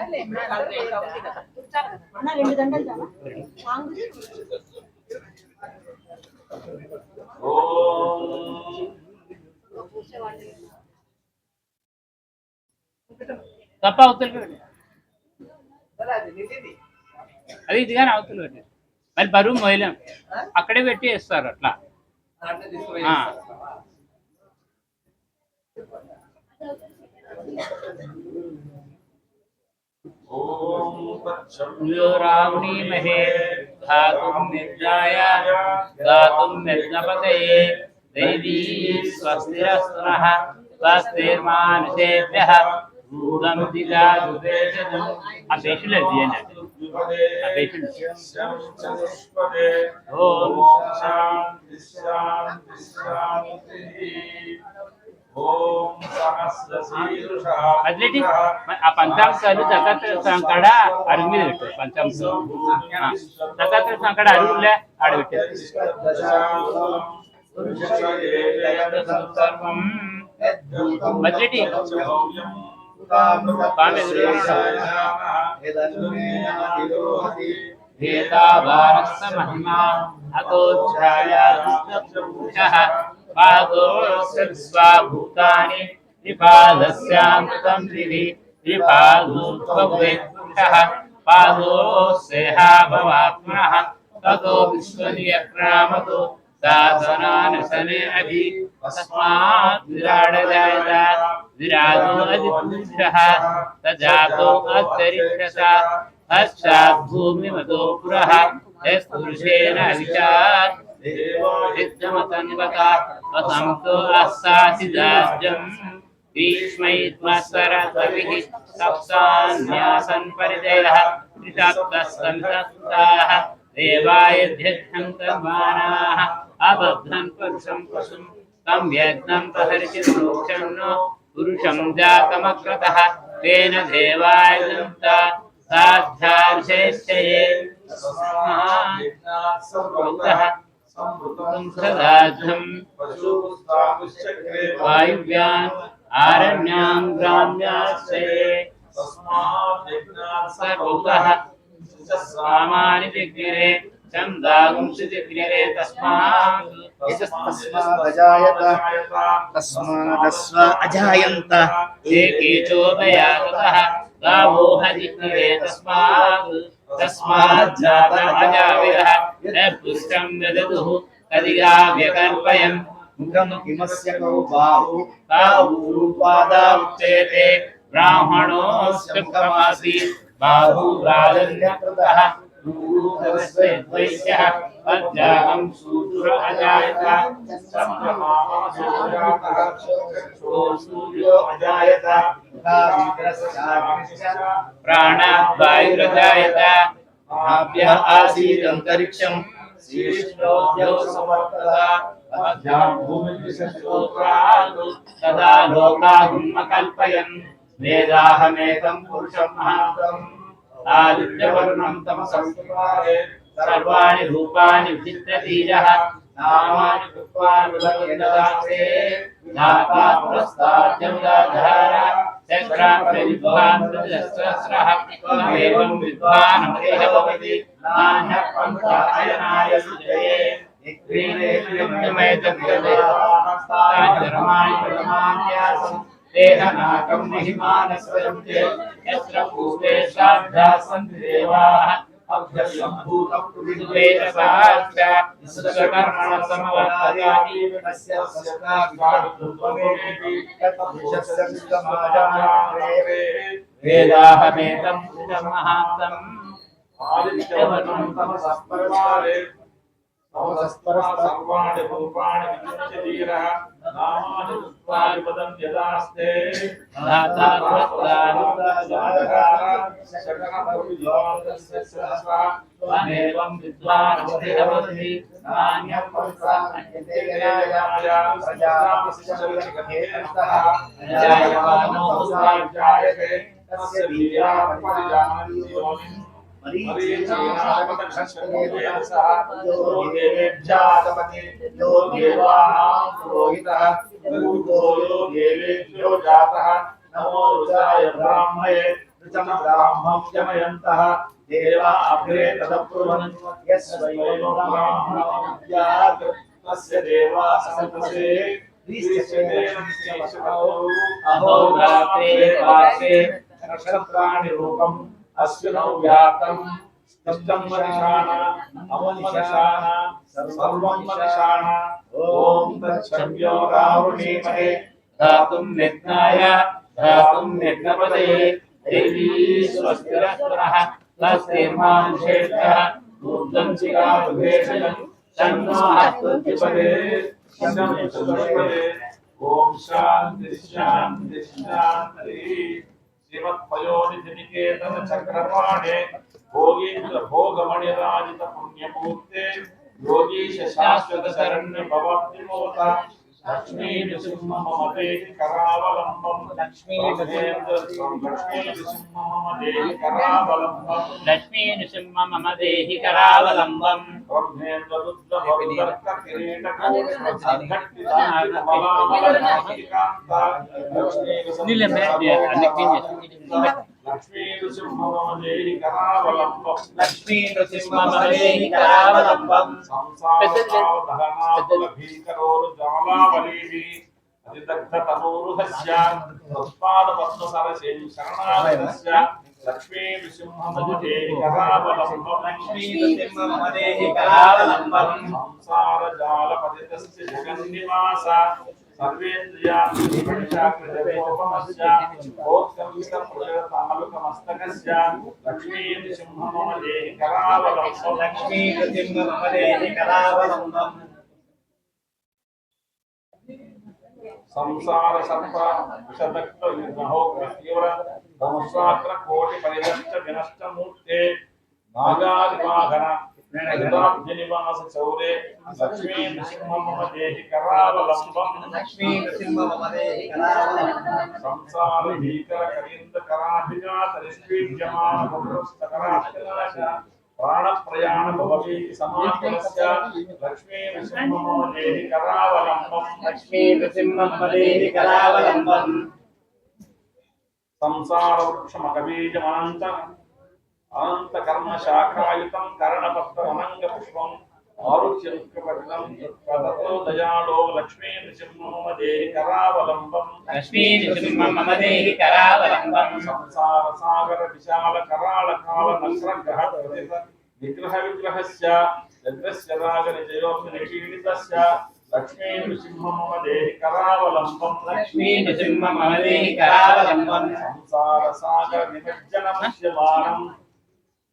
అన్న 2 గంటలు చాలా సాంగుది. తప్ప అవతల పెట్టు. అది ఇది కానీ అవతల పెట్టి మరి బరువు మొయలేం, అక్కడే పెట్టి వేస్తారు అట్లా. రావణీమహే ధాతుం నిర్ణాయ గాతుం యజ్ఞపతయే దైవీ స్వస్తిరస్తునః స్వస్తిర్మానుషేభ్యః భూతం దిగాదుదేశం. ఆ పేషెంట్ అది చేయండి, ఆ పేషెంట్. ఓం అట్లటి ఆ పంచాంశాలు దత్తాత్రేయ స్వామి కాడ అరుగు మీద పెట్టారు. పంచాంశం దత్తాత్రేయ స్వామి కాడ అరుగులే ఆడ పెట్టారు. మధ్యటి మహిమా అతోఛాయాః పాదోస్వాభూతాని విపాదస్యామృతం దివి విపాదోద్భవేత్పురుషః పాదోస్సేహా భవాత్మనః తతో విశ్వనియక్రామతో సాధనానశనే అభి తస్మాత్ విరాడజాయత విరాజో అధిపురుషః తజాతో అంతరిక్షత పశ్చాత్ భూమిమతో పురః యస్పురుషేణ అవిచాత్ దేవోజిత్తమతన్వత వసంతో అస్సాసిదాజ్యం గ్రీష్మైత్మస్వరద్భిః సప్తాన్యాసన్ పరిజయః త్రిసప్తస్కంధస్తాః దేవాయధ్యక్షం కర్మాణాః అబద్ధన్ పురుషం పశుం తం యజ్ఞం ప్రహర్షి ప్రోక్షం నో పురుషం జాతమక్రతః తేన దేవాయజంత సాధ్యార్షేశ్చయే సంసదాధ్యం వాయువ్యాన్ ఆరణ్యాం గ్రామ్యాశ్చయే సర్వతః సామాని జిగ్నిరే చందాగుంసి జిగ్నిరే తస్మాదస్వ అజాయంత ఏకీచోపయాతః గావోహ జిగ్నిరే తస్మాజ్జాత అజావిరః పురుషం దదతుః కదిగా వ్యకల్పయం ముఖం కిమస్య కౌ బాహు తావూపాదా ఉచ్యతే బ్రాహ్మణోస్య ముఖమాసీత్ బాహురాజన్యకృతః రూపస్వైశ్యః అజ్జాగం శూద్ర అజాయత సూర్యో అజాయత ప్రాణాద్వాయురజాయత ఆభ్యః ఆసీదంతరిక్షం శీర్షోభ్యో సమర్పదా అధ్యాం భూమిర్విశస్తోత్రాదు తదా లోకాగుం అకల్పయన్ వేదాహమేకం పురుషం మహాంతం ఆదిత్యవర్ణం తమసంస్కారే సర్వాణి రూపాణి విచిత్రతీరః నామాని కృత్వా విదదాసే నాకాప్రస్తాద్యముదాధార చక్రాప్రవిద్వాన్ ప్రజస్రః త్వమేవం విద్వాన్ అమరేహ భవతి నాన్యః పంచాయనాయ సుజయే జ్ఞమేతద్యదేవాస్తాజర్మాణి ప్రథమాన్యాసం దేహనాకం మహిమానస్వరంతే యత్ర పూర్వే శ్రాద్ధా సంతి దేవాః అభ్యసంభూతం విద్వేషసాశ్చ విశ్వకర్మణ సమవర్తయామి తస్య సస్యావిష్కృత్వమేతి తత్పురుషస్య వేదాహమేతం పురుషం మహాంతం ఆదిత్యవర్ణం తమసః పరివారే సర్వాణి రూపాణి విచిత్రతీరః నామాని కృత్వా విదదాస్తే త్వమేవం విద్వాన్ అమరేహ భవతి నాన్యః ప్రజాయమానో జాయతే తస్య వీర్యాత్మజానయోనిం देवेभ्यागमति यो देवानां पुरोहितः पूर्वो यो देवेभ्यो जातः नमो रुचाय ब्राह्मणे ऋचं ब्राह्मं यमयन्तः देवा अग्रे तदब्रुवन् यस्मै ब्राह्मणोऽव्यात् तस्य देवा सन्तसे अहोरात्रे वासे नक्षत्राणि रूपम् अश्विनौ व्याप्तं ष्टं मनिषाण अमनिषाण सर्वं मनिषाण ॐ तच्छव्यो रावणीमहे धातुं यज्ञाय धातुं यज्ञपतये देवी स्वस्तिरस्तुनः स्वस्तिर्मानुषेभ्यः ऊर्ध्वं शिखाभेषजम् तन्नो हस्तुतिपदे ओम शांति शांति शांति श्रीमत्पयोनिधिनिकेतन चक्रपाणे भोगीन्द्र भोगमणिराजित पुण्यमूर्ते योगीश शाश्वत शरण्य भवतिमोता लक्ष्मी नृसिंहमते करावलंबं लक्ष्मी नृसिंहमते करावलंबं लक्ष्मी नृसिंह मम देहि करावलंबं ब्रह्मेन्द्र रुद्र भवदर्क लक्ष्मी नृसिंहमते करावलंबं लक्ष्मी नृसिंहमदेहि करावलंबं संसारदहनाकुल भीकरोर्ज्वालावलीः अतिदग्धतनूरुहस्य तत्पादपद्मसरसिं शरणागतस्य लक्ष्मी नृसिंहमदेहि करावलंबं लक्ष्मी नृसिंहमदेहि करावलंबं संसारजालपतितस्य जगन्निवास सर्वेन्द्रियाणिपक्षाकृतकोपमस्य ओत्कंसप्रजतालुकमस्तकस्य लक्ष्मी नृसिंहमदेहि करावलंबं लक्ष्मी नृसिंहमदेहि करावलंबं संसार सर्प विषदक्त विग्रहो तीव्र धनुषाग्र कोटि परिदष्ट विनष्ट मूर्ते नागादिवाहन निवास चौरे लक्ष्मी नृसिंहमदेहि करावलंबं लक्ष्मी नृसिंहमदेहि करावलंबं संसार भीकर कलिंद कराभिजात निष्पीड्यमान पुत्रस्तकराभिलाष प्राण प्रयाण भवति समाकुलस्य लक्ष्मी नृसिंहमदेहि करावलंबं लक्ष्मी नृसिंहमदेहि करावलंबं संसार वृक्षमकबीजमनंत अनंत कर्म शाखायुतं कर्णपत्रमनंग पुष्पम् आरुह्य दुःखपतितं ततो दयालो लक्ष्मी नृसिंहमदेहि करावलंबं लक्ष्मी नृसिंहमदेहि करावलंबं संसार सागर विशाल कराल काल नक्र ग्रह प्रतित विग्रह विग्रहस्य यज्ञस्य राग निजयोनिशीलितस्य लक्ष्मी नृसिंहमदेहि करावलंबं लक्ष्मी नृसिंहमदेहि करावलंबं संसार सागर निमज्जनमस्यमानं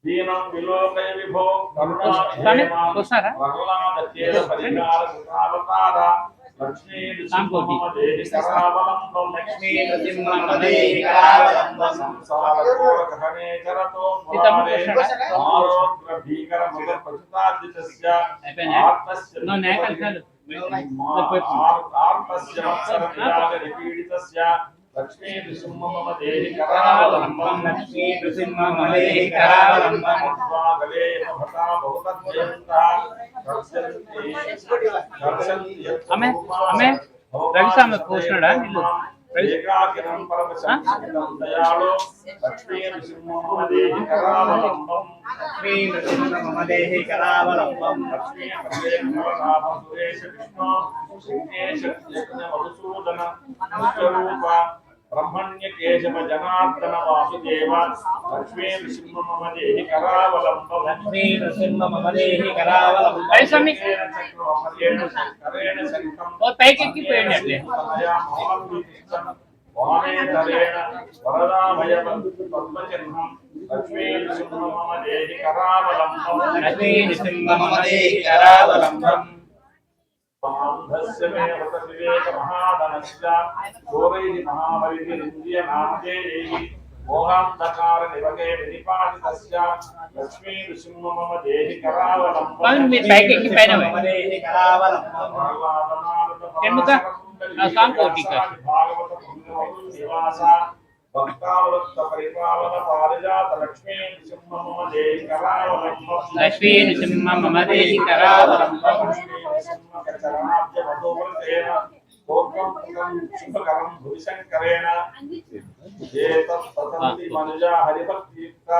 दीनं विलोकय विभो करुणानिधेमा చూస్తారా? प्रह्लादकेन परिहार कृतावतार लक्ष्मी नृसिंहमदेहि करावलंबं लक्ष्मी नृसिंहमदेहि करावलंबं संसार घोर गहने चरतो ఈ తమ్ముడు मुरारे చూస్తాడా? आरोग्य भीकर मृग प्रचुतार्जितस्य అయిపోయిందా? आत्मस्य నువ్వు నేకలు చాలు आर्तस्य मत्सर विराग निपीडितस्य लक्ष्मी नृसिंहमदेहि करावलंबं लक्ष्मी नृसिंहमदेहि करावलंबं गले भटा बहुतद्वयन्तः ఆమె ఆమె రవిస్వామి కూర్చున్నాడా ఇల్లు ఏకాకిరం పరమశంకరం దయాళో లక్ష్మీ నృసింహమదేహి करावलंबं लक्ष्मी नृसिंहमदेहि करावलंबं लक्ष्मी पद्मेश्वरनाभ सुरेश विष्णु सिंहेश यज्ञ मधुसूदन नित्यरूप ब्रह्मण्य केशव जनार्दन वासुदेव लक्ष्मी नृसिंहमदेहि करावलंबं लक्ष्मी नृसिंहमदेहि करावलंबं రవిస్వామి करेण शंखं ఓ పైకి ఎక్కిపోయండి అట్లే वामेतरेण वरदाभयं पद्मचिह्नं लक्ष्मी नृसिंहमदेहि करावलंबं लक्ष्मी नृसिंहमदेहि करावलंबं बान्धस्य मे व्रतविवेक महाधनस्य चोरैः महाबलिभिरिन्द्रियनामधेयैः मोहान्धकार निवगे विनिपातितस्य लक्ष्मी नृसिंहमदेहि करावलंबं స్వామి మీరు పైకి ఎక్కి పైన పోయి. नृसिंहमदेहि करावलंबं प्रह्लादनारद ఎందుక? ఆ సాంగ్ ఒకటి ఇక్కడ. भागवत पुण्यवतु निवास భక్తావృత్త పరిపాలన పారిజాత లక్ష్మీ నృసింహ మమ దేహి కరావలంబం లక్ష్మీ నృసింహ మమ దేహి కరావలంబం లక్ష్మీ నృసింహ చరణాబ్జ మధోపృతేన స్తోత్రం పురం శుభకరం భువిశంకరేణ ఏతత్ ప్రసంతి మనుజా హరిభక్తియుక్త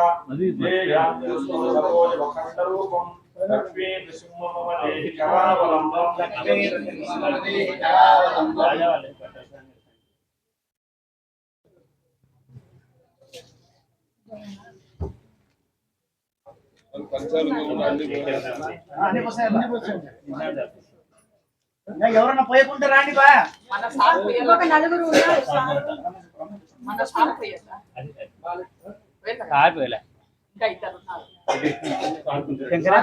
ఏ యాంతి సరోజ వఖండ రూపం లక్ష్మీ నృసింహ మమ దేహి కరావలంబం లక్ష్మీ నృసింహ మమ దేహి కరావలంబం ఎవరన్నా పోయకుంటే రాండి బా ఇంకొక నలుగురు ఉన్నారు సార్. కాదు ఇలా శంకరా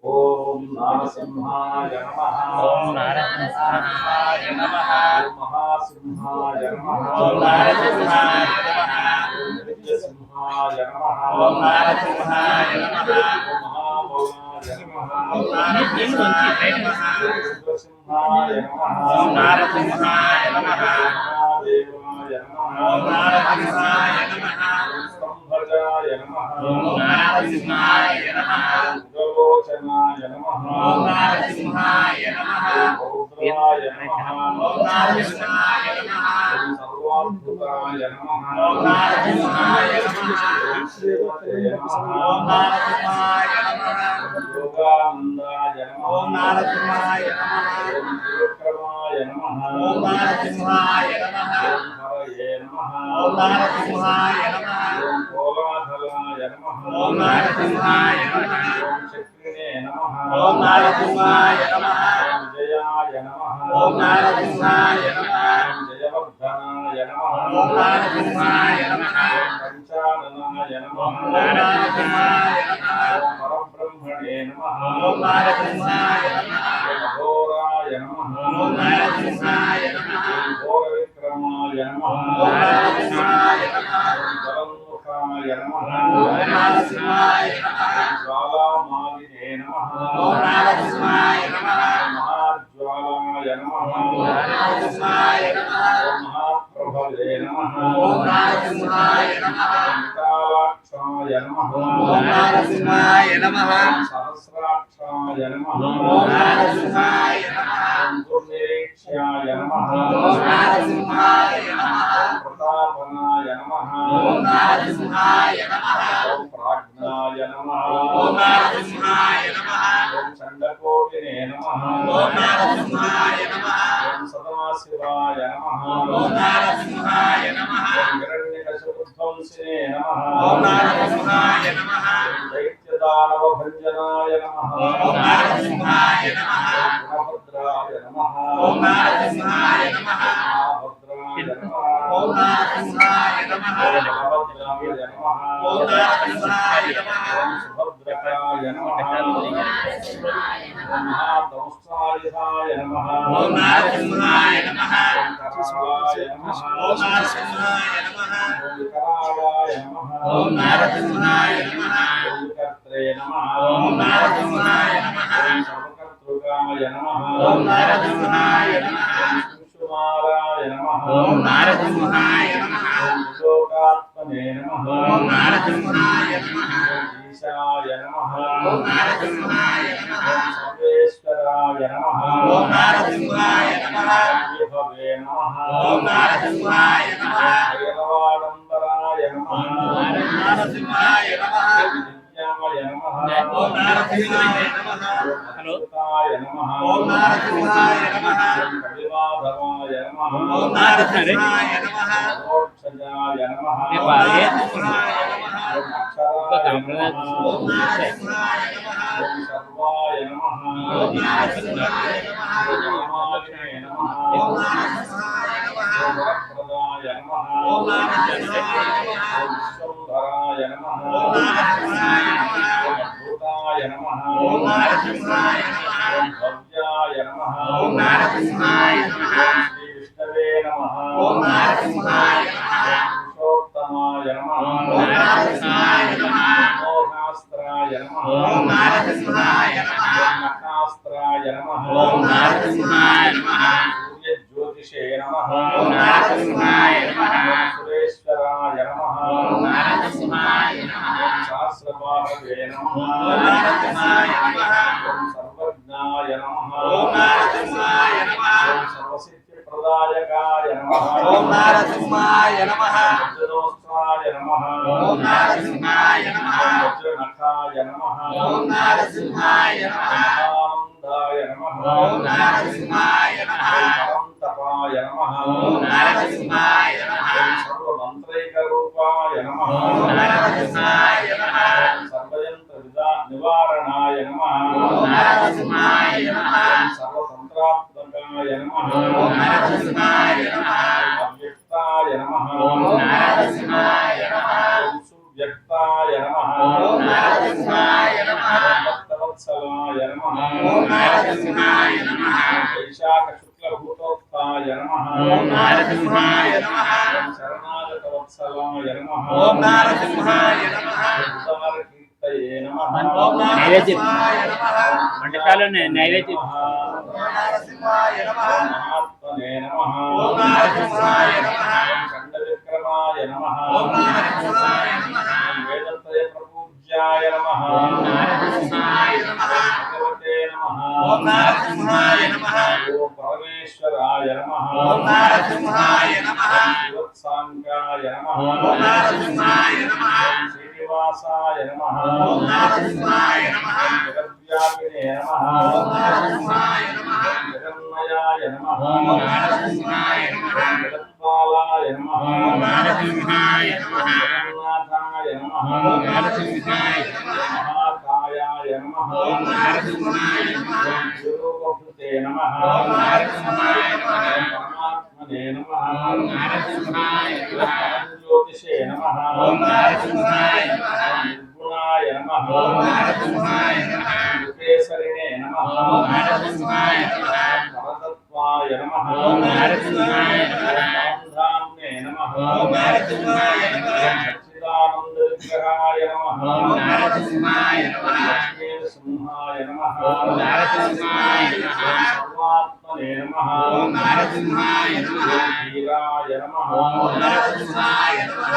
ఓం నారసింహాయ నమః ఓం నారసింహాయ నమః ఓం మహాసింహాయ నమః ఓం నారసింహాయ నమః ఓం విద్యసింహాయ నమః ఓం నారసింహాయ నమః ఓం మహాబలాయ నమః ఓం నారసింహాయ నమః శివసింహాయ నమః ఓం నారసింహాయ నమః మహాదేవాయ నమః ఓం నారసింహాయ నమః స్తంభజాయ నమః ఓం నారసింహాయ నమః గోలోచనాయ నమః ఓం నారసింహాయ నమః రౌద్రాయ నమః ఓం నారసింహాయ నమః సర్వాద్భుతాయ నమః ఓం నారసింహాయ నమః శ్రీమతే నమః ఓం నారసింహాయ నమః యోగానందాయ నమః ఓం నారసింహాయ నమః త్రివిక్రమాయ నమః ఓం నారసింహాయ నమః హరయే నమః ఓం నారసింహాయ నమః ఓం కోలాహలాయ నమః ఓం నారసింహాయ నమః ఓం చక్రిణే నమః ఓం నారసింహాయ నమః ఓం జయాయ నమః ఓం నారసింహాయ నమః ఓం జయవర్ధనాయ నమః ఓం నారసింహాయ నమః ఓం పంచాననాయ నమః ఓం నారసింహాయ నమః ఓం పరబ్రహ్మణే నమః ఓం నారసింహాయ నమః ఓం ఘోరాయ నమః ఓం నారసింహాయ నమః ఓం ఘోర విక్రమాయ నమః ఓం నారసింహాయ నమః ఓం జలముఖాయ నమః ఓం నారసింహాయ నమః జ్వాలామాలినే నమః ఓం నారసింహాయ నమః మహాజ్వాలాయ నమః ఓం నారసింహాయ నమః ఓం మహాప్రభవే నమః ఓం నారసింహాయ నమః విశాలాక్షాయ నమః ఓం నారసింహాయ నమః సహస్రాక్షాయ నమః ఓం నారసింహాయ నమః దుర్నిరీక్ష్యాయ నమః ఓం నారసింహాయ నమః ప్రతాపనాయ నమః ఓం నారసింహాయ నమః ఓం ప్రాజ్ఞాయ నమః ఓం నారసింహాయ నమః ఓం చండకోటినే నమః ఓం నారసింహాయ నమః ఓం సదాశివాయ నమః ఓం నారసింహాయ नमः ओम नारसिंहाय नमः दैत्यदानवभञ्जनाय नमः ओम नारसिंहाय नमः गुणभद्राय नमः ओम नारसिंहाय नमः महाभद्राय नमः ओम नारसिंहाय नमः बलभद्राय नमः ओम नारसिंहाय नमः सुभद्राय नमः महादंष्ट्रायुधाय नमः ओम नारसिंहाय नमः करालाय नमः ओम नारसिंहाय नमः विकरालाय नमः ओम नारसिंहाय नमः कर्त्रे नमः ओम नारसिंहाय नमः सर्वकर्तृकाय नमः ओम नारसिंहाय नमः कुमाराय नमः ओम नारसिंहाय नमः लोकात्मने नमः ओम नारसिंहाय नमः ईशाय नमः ओम नारसिंहाय नमः सर्वेश्वराय नमः ओम नारसिंहाय नमः विभवे नमः ओम नारसिंहाय नमः भैरवाडम्बराय नमः नारसिंहाय नमः दिव्याय नमः ओम नारसिंहाय नमः अच्युताय नमः ओम नारसिंहाय नमः कविमाधवाय नमः ओम नारसिंहाय नमः मोक्षजाय नमः ओम नारसिंहाय नमः अक्षराय नमः ओम नारसिंहाय नमः ओम सर्वाय नमः ओम नारसिंहाय नमः रामाय नमः ओम नारसिंहाय नमः ओम वरप्रदाय नमः ओम नारसिंहाय नमः ओम विश्वम्भराय नमः ओम नारसिंहाय नमः ओम अद्भुताय नमः ओम नारसिंहाय नमः ओम भव्याय नमः ओम नारसिंहाय नमः ओम श्री विष्णवे नमः ओम नारसिंहाय नमः पुरुषोत्तमाय नमः ओम नारसिंहाय नमः मोहास्त्राय नमः ओम नारसिंहाय नमः नखास्त्राय नमः ओम नारसिंहाय नमः सूर्यज्योतिषे नमः ओम नारसिंहाय नमः सुरेश्वराय नमः ओम नारसिंहाय नमः सहस्रबाहवे नमः ओम नारसिंहाय नमः ओम सर्वज्ञाय नमः ओम नारसिंहाय नमः ओम सर्वसिद्धिप्रदायकाय नमः ओम नारसिंहाय नमः वज्रदोस्त्राय नमः ओम नारसिंहाय नमः वज्रनखाय नमः ओम नारसिंहाय नमः आनन्दाय नमः ओम नारसिंहाय नमः परन्तपाय नमः ओम नारसिंहाय नमः सर्वमन्त्रैकरूपाय नमः ओम नारसिंहाय नमः निवारणाय नमः ओम नारसिंहाय नमः सर्वतन्त्रात्मकाय नमः ओम नारसिंहाय नमः अव्यक्ताय नमः ओम नारसिंहाय नमः सुव्यक्ताय नमः ओम नारसिंहाय नमः भक्तवत्सलाय नमः ओम नारसिंहाय नमः वैशाखशुक्लभूतोत्थाय नमः ओम नारसिंहाय नमः शरणागतवत्सलाय नमः ओम नारसिंहाय नमः उदारकीर्तये नमः ओम नारसिंहाय नमः వంటకాలు నైవేద్యం ओम नारसिंहाय नमः महात्मने नमः ओम नारसिंहाय नमः खण्डविक्रमाय नमः ओम नारसिंहाय नमः वेदत्रय प्रपूज्याय नमः ओम नारसिंहाय नमः भगवते नमः ओम नारसिंहाय नमः ओम परमेश्वराय नमः ओम नारसिंहाय नमः शिवत्साङ्गाय नमः ओम नारसिंहाय नमः श्रीनिवासाय नमः ओम नारसिंहाय नमः जगद्व्यापिने नमः ओम नारसिंहाय नमः जगन्मयाय नमः ओम नारसिंहाय नमः जगत्पालाय नमः ओम नारसिंहाय नमः जगन्नाथाय नमः ओम नारसिंहाय नमः महाकायाय नमः ओम नारसिंहाय नमः विरूपभृते नमः ओम नारसिंहाय नमः परमात्मने नमः ओम नारसिंहाय नमः ज्योतिषे नमः ओम नारसिंहाय नमः निर्गुणाय नमः ओम नारसिंहाय नमः केसरिणे नमः ओम नारसिंहाय नमः परतत्वाय नमः ओम नारसिंहाय नमः धाम्ने नमः ओम नारसिंहाय नमः सच्चिदानन्दविग्रहाय नमः ओम नारसिंहाय नमः लक्ष्मीनृसिंहाय नमः ओम नारसिंहाय नमः सर्वात्मने नमः ओम नारसिंहाय नमः वीराय नमः ओम नारसिंहाय नमः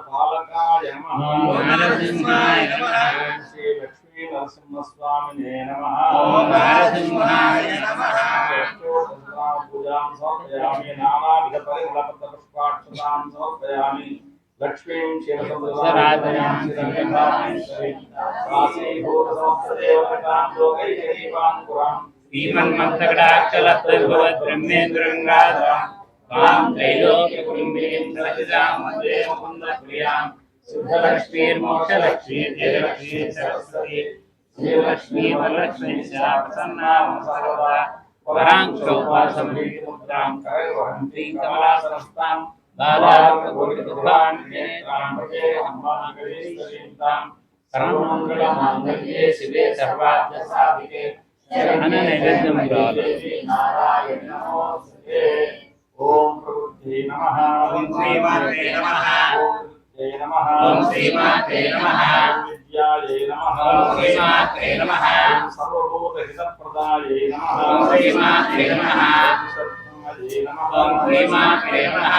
पालकाय नमः ओम नारसिंहाय नमः श्री लक्ष्मी नरसिंहस्वामिने नमः ओम नारसिंहाय नमः पूजां समर्पयामि नानाविधपरिमलपत्रपुष्पाक्षतां समर्पयामि लक्ष्मीं शिवसमुद्राधयामि काशीभूतसमस्तदेवतां लोकैकदीपाङ्कुरां श्रीमन्मन्तकटाक्षलब्धभवत् ब्रह्मेन्द्रङ्गाधरम् त्वां त्रैलोक्यकुटुम्बीं सहितां वन्दे मुकुन्दप्रियां सिद्धलक्ष्मीर्मोक्षलक्ष्मीर्जयलक्ष्मी सरस्वती श्रीलक्ष्मी वरलक्ष्मी च प्रसन्ना मम सर्वदा वरां क्षौपासमुद्रां करैर्वहन्तीं कमलासनस्तां बालार्कगोविन्दुभां नेत्रां भजे हम्माङ्गलीं सर्वमङ्गलमाङ्गल्ये शिवे सर्वार्थसाधिके शरण्ये त्र्यम्बके नारायणे नमोस्तुते। ओम प्रभुते नमः। ओम श्रीमाते नमः। ओम प्रभुते नमः। ओम श्रीमाते नमः। ओम विद्याये नमः। ओम श्रीमाते नमः। ओम सर्वभूतहितप्रदाये नमः। ओम श्रीमाते नमः। सर्वज्ञाये नमः। ओम श्रीमाते नमः।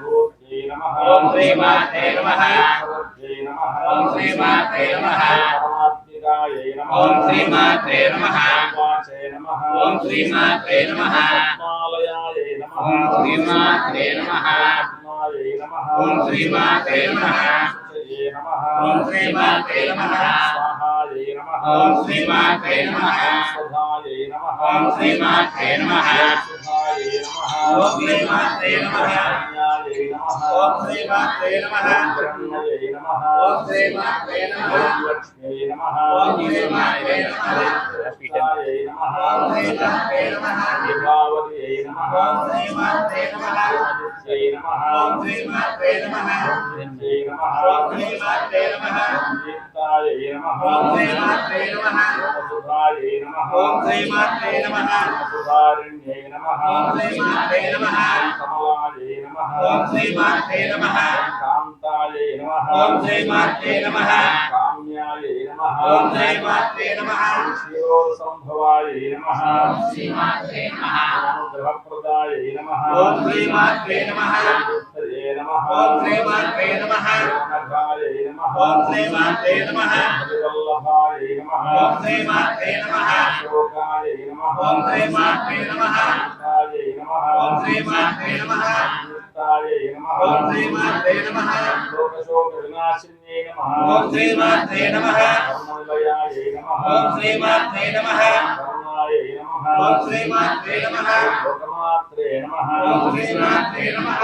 भूते नमः। ओम श्रीमाते नमः। सर्वज्ञे नमः। ओम श्रीमाते नमः। परमात्मिकाये नमः। ओम श्रीमाते नमः। वाचे नमः। ओम श्रीमाते नमः। पद्मालयाये नमः। ओम श्रीमाते नमः। पद्माये नमः। ओम श्रीमाते नमः। शुचये नमः। ओम श्रीमाते नमः। स्वाहाये नमः। ओम श्रीमाते नमः। स्वधाये नमः। ओम श्रीमाते नमः। शुभाये नमः। ओम श्रीमाते नमः। कन्याये नमः। ओम श्रीमाते नमः। ब्रह्मये नमः। ओम श्रीमाते नमः। लक्ष्म्ये नमः। ओम श्रीमाते नमः। लक्ष्मीये नमः। ओम श्रीमाते नमः। देवावत्यै नमः। ओम श्रीमाते नमः। आदित्यै नमः। ओम श्रीमाते नमः। विद्यै नमः। ओम श्रीमाते नमः। दीप्तायै नमः। ओम श्रीमाते नमः। सुधायै नमः। ओम श्रीमाते नमः। सुधारिण्यै नमः। ओम श्रीमाते नमः। कमलायै नमः। ओम श्रीमाते नमः। कान्तायै नमः। ओम श्रीमाते नमः। काम्यायै नमः। ओम श्रीमाते नमः। शिरोसंभवायै नमः। ओम श्रीमाते नमः। अनुग्रहप्रदायै नमः। ओम श्रीमाते नमः। वित्तये नमः। ओम श्रीमाते नमः। नघायै नमः। ओम श्रीमाते नमः। हरिवल्लभायै नमः। ओम श्रीमाते नमः। शोकायै नमः। ओम श्रीमाते नमः। कान्तायै नमः। ओम श्रीमाते नमः। नित्यायै नमः। ओम श्रीमाते नमः। लोकशोकविनाशिन्यै नमः। ओम श्रीमाते नमः। कर्मनिलयायै नमः। ओम श्रीमाते नमः। करुणायै नमः। ओम श्रीमाते नमः। लोकमात्रे नमः। ओम श्रीमाते नमः।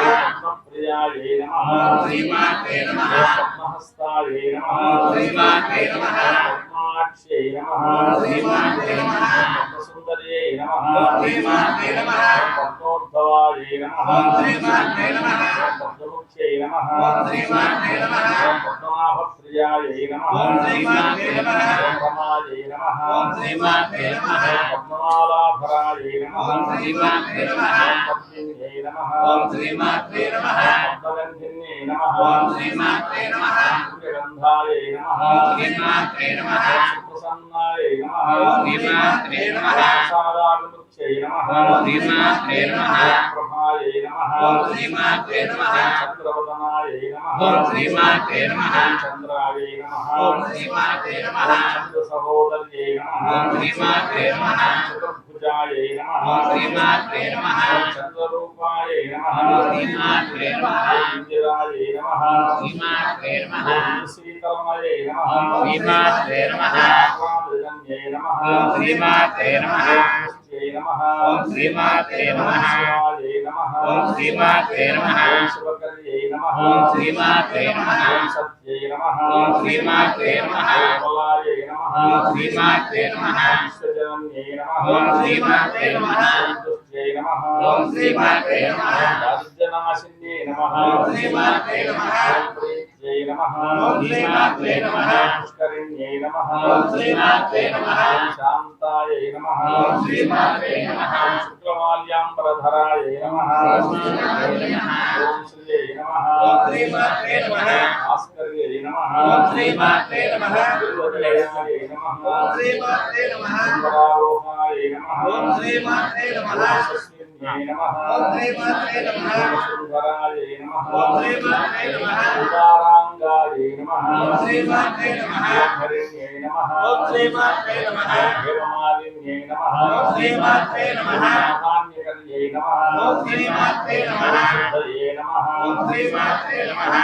प्रियायै नमः। ओम श्रीमाते नमः। पद्महस्तायै नमः। ओम श्रीमाते नमः। पद्माक्ष्यै नमः। ओम श्रीमाते नमः। पद्मसुन्दर्यै नमः। ओम श्रीमाते नमः। पद्मोद्भवायै नमः। ओम श्रीमाते नमः। पद्ममुख्यै नमः। ओम श्रीमाते नमः। पद्मनाभप्रियायै नमः। ओम श्रीमाते नमः। रमायै नमः। ओम श्रीमाते नमः। पद्ममालाधरायै नमः। ओम श्रीमाते नमः। पद्मिन्यै नमः। ओम श्रीमाते नमः। पद्मगन्धिन्यै नमः। ओम श्रीमाते नमः। सूर्यगन्धायै नमः। ओम श्रीमाते नमः। सुप्रसन्नायै नमः। ओम श्रीमाते नमः। साराविमुख्यै नमः। ओम श्रीमाते नमः। प्रभायै नमः। ओम श्रीमाते नमः। चन्द्रवदनायै नमः। ओम श्रीमाते नमः। चन्द्रायै नमः। ओम श्रीमाते नमः। चन्द्रसहोदर्यै नमः। ओम श्रीमाते नमः। चतुर्भुजायै नमः। ओम श्रीमाते नमः। चन्द्ररूपायै नमः। ओम श्रीमाते नमः। इंदिरायै नमः। ओम श्रीमाते नमः। शीतलमयै नमः। ओम श्रीमाते नमः। रामजन्यै नमः। ओम श्रीमाते नमः। पुष्ट्यै नमः। ओम श्रीमाते नमः। शिवायै नमः। ओम श्रीमाते नमः। ओम शिवकर्यै नमः। ओम श्रीमाते नमः। ओम सत्यै नमः। ओम श्रीमाते नमः। ओम बलायै नमः। ओम श्रीमाते नमः। विश्वजनन्यै नमः। ओम श्रीमाते नमः। ओम दुष्ट्यै नमः। ओम श्रीमाते नमः। दारिद्र्यनाशिन्यै नमः। ओम श्रीमाते नमः। ओम प्रीत्यै नमः। ओम श्रीमाते नमः। पुष्करिण्यै नमः। ओम श्रीमाते नमः। ओम शान्तायै नमः। ओम श्रीमाते नमः। ओम शुक्लमाल्याम्बरधरायै नमः। ओम श्रीमाते नमः। ओम श्रियै नमः। ओम श्रीमाते नमः। भास्कर्यै नमः। ओम श्रीमाते नमः। बिल्वदयायै नमः। ओम श्रीमाते नमः। सुन्दरारोहायै नमः। ओम श्रीमाते नमः। शस्त्रिण्यै नमः। ओम श्रीमाते नमः। सुन्दरायै नमः। ओम श्रीमाते नमः। उदाराङ्गायै नमः। ओम श्रीमाते नमः। हरिण्यै नमः। ओम श्रीमाते नमः। हेममालिन्यै नमः। ओम श्रीमाते नमः। धान्यकर्यै नमः। ओम श्रीमाते नमः। शुद्धये नमः। ओम श्रीमाते नमः।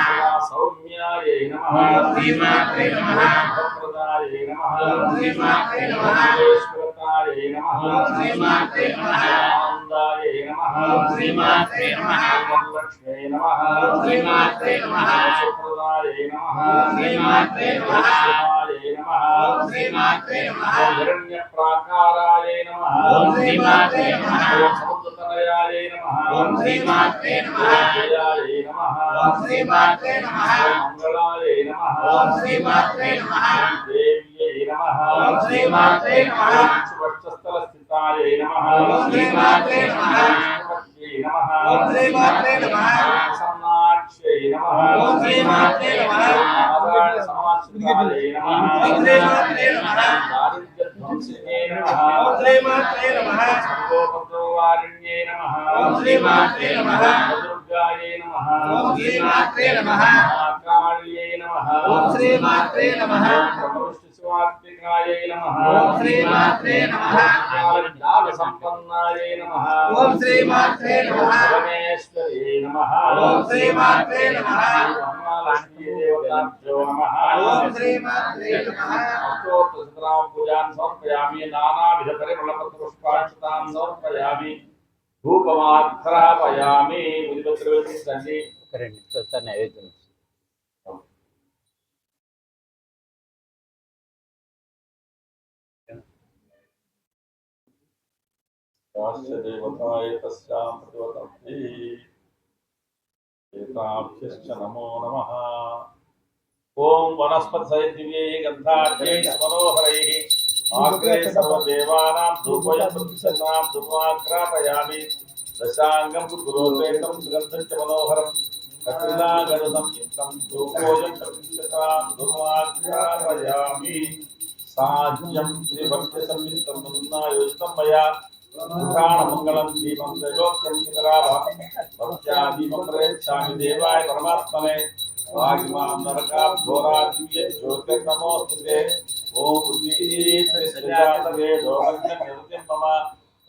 सौम्यायै नमः। ओम श्रीमाते नमः। सुखप्रदायै नमः। ओम श्रीमाते नमः। ईश्वरतायै नमः। ओम श्रीमाते नमः। గోవిందాయ నమః ఓం శ్రీమాత్రే నమః వరలక్ష్మీ నమః ఓం శ్రీమాత్రే నమః సుప్రదాయ నమః ఓం శ్రీమాత్రే నమః శివాయ నమః ఓం శ్రీమాత్రే నమః హిరణ్యప్రాకారాయ నమః ఓం శ్రీమాత్రే నమః సముద్రతనయాయ నమః ఓం శ్రీమాత్రే నమః జయాయ నమః ఓం శ్రీమాత్రే నమః మంగళాయ నమః ఓం శ్రీమాత్రే నమః దేవ్యై నమః ఓం శ్రీమాత్రే నమః వక్షస్థలస్థితాయ నమః ఓం శ్రీమాత్రే నమః శ్రీమత్యై నమః ఓం శ్రీమాత్రే నమః సన్నాక్షై నమః ఓం శ్రీమాత్రే నమః నారాయణ సమాశ్రితాయ నమః ఓం శ్రీమాత్రే నమః దారిద్ర్యధ్వంసినే నమః ఓం శ్రీమాత్రే నమః సర్వోపద్రవారిణ్యే నమః ఓం శ్రీమాత్రే నమః దుర్గాయై నమః ఓం శ్రీమాత్రే నమః మహాకాళ్యై నమః ఓం శ్రీమాత్రే నమః బ్రహ్మవిష్ణుశివాత్మికాయై నమః ఓం శ్రీమాత్రే నమః జ్ఞానసంపన్నాయై నమః ఓం శ్రీమాత్రే నమః పరమేశ్వర్యై నమః ఓం శ్రీమాత్రే నమః మహాలక్ష్మీదేవతాభ్యో నమః ఓం శ్రీమాత్రే నమః అష్టోత్తరశతనామ పూజాన్ సమర్పయామి నానావిధ పరిమళపత్రపుష్పాక్షతాన్ సమర్పయామి ధూపమాఘ్రాపయామి విధిపత్రవేదించండి ఒక 2 నిమిషాలు నైవేద్యం దేవతాయ తస్యాం ప్రతివతీ ఏతాభ్యశ్చ నమో నమః ఓం వనస్పతయ దివ్యై గంధాఢ్యై మనోహరైః ఆగ్రే సర్వదేవానాం ధూపయం ప్రతిశతాం ధూపాగ్రాపయామి దశాంగం గురోపేతం సుగంధం చ మనోహరం కపిలాగణ సంయుక్తం ధూపోయం ప్రతిశతాం ధూపాగ్రాపయామి సాజ్యం శ్రీభక్తి సంయుక్తం మున్నాయోజితం మయా మంగళం దీపం త్రైలోక్యం దీపం ప్రయచ్చామి దేవాయ పరమాత్మనే వాగిమాం నరకాభోరా దివ్య జ్యోతిర్నమోస్తుతే ఓం ఉదీతవే దోహన్యం మమ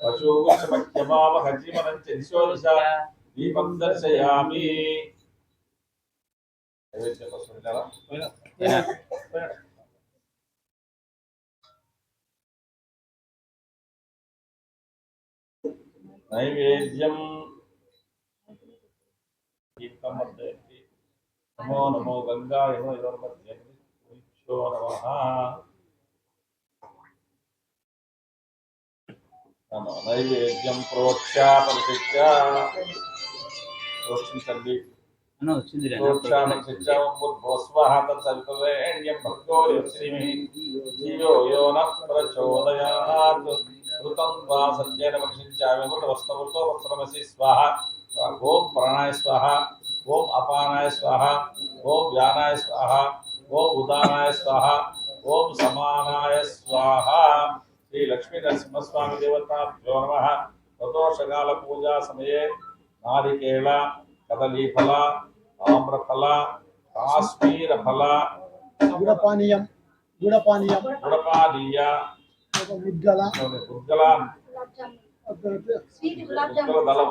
పశుగుచ్చమఖ్యమావహ జీవనం చ దిశో దిశ దీపం దర్శయామి నైవేద్యం నమో నమో గంగాయ నమో నైవేద్యం ప్రోక్షాపరిశిక్ష ప్రోక్షించండి వచ్చింది ప్రోక్షాపరిశిక్షం భోస్వః తత్సవితుర్వరేణ్యం భర్గో శ్రీమహి ధియో యో నః ప్రచోదయాత్ ఋతం వా సత్యేన పరిశించామి వస్తవతో వస్త్రమసి స్వాహ ఓం ప్రాణాయ స్వాహ ఓం అపానాయ స్వాహ ఓం వ్యానాయ స్వాహ ఓం ఉదానాయ స్వాహ ఓం సమానాయ స్వాహ శ్రీ లక్ష్మీ నరసింహస్వామి దేవతాభ్యో నమః ప్రదోషకాల పూజా సమయే నారికేళ కదలీఫల ఆమ్రఫల కాశ్మీరఫల గుడపానీయం గుడపానీయం గుడపాదీయ ముద్గల ముద్గల స్వీట్ గులాబ్ జామ్ దళం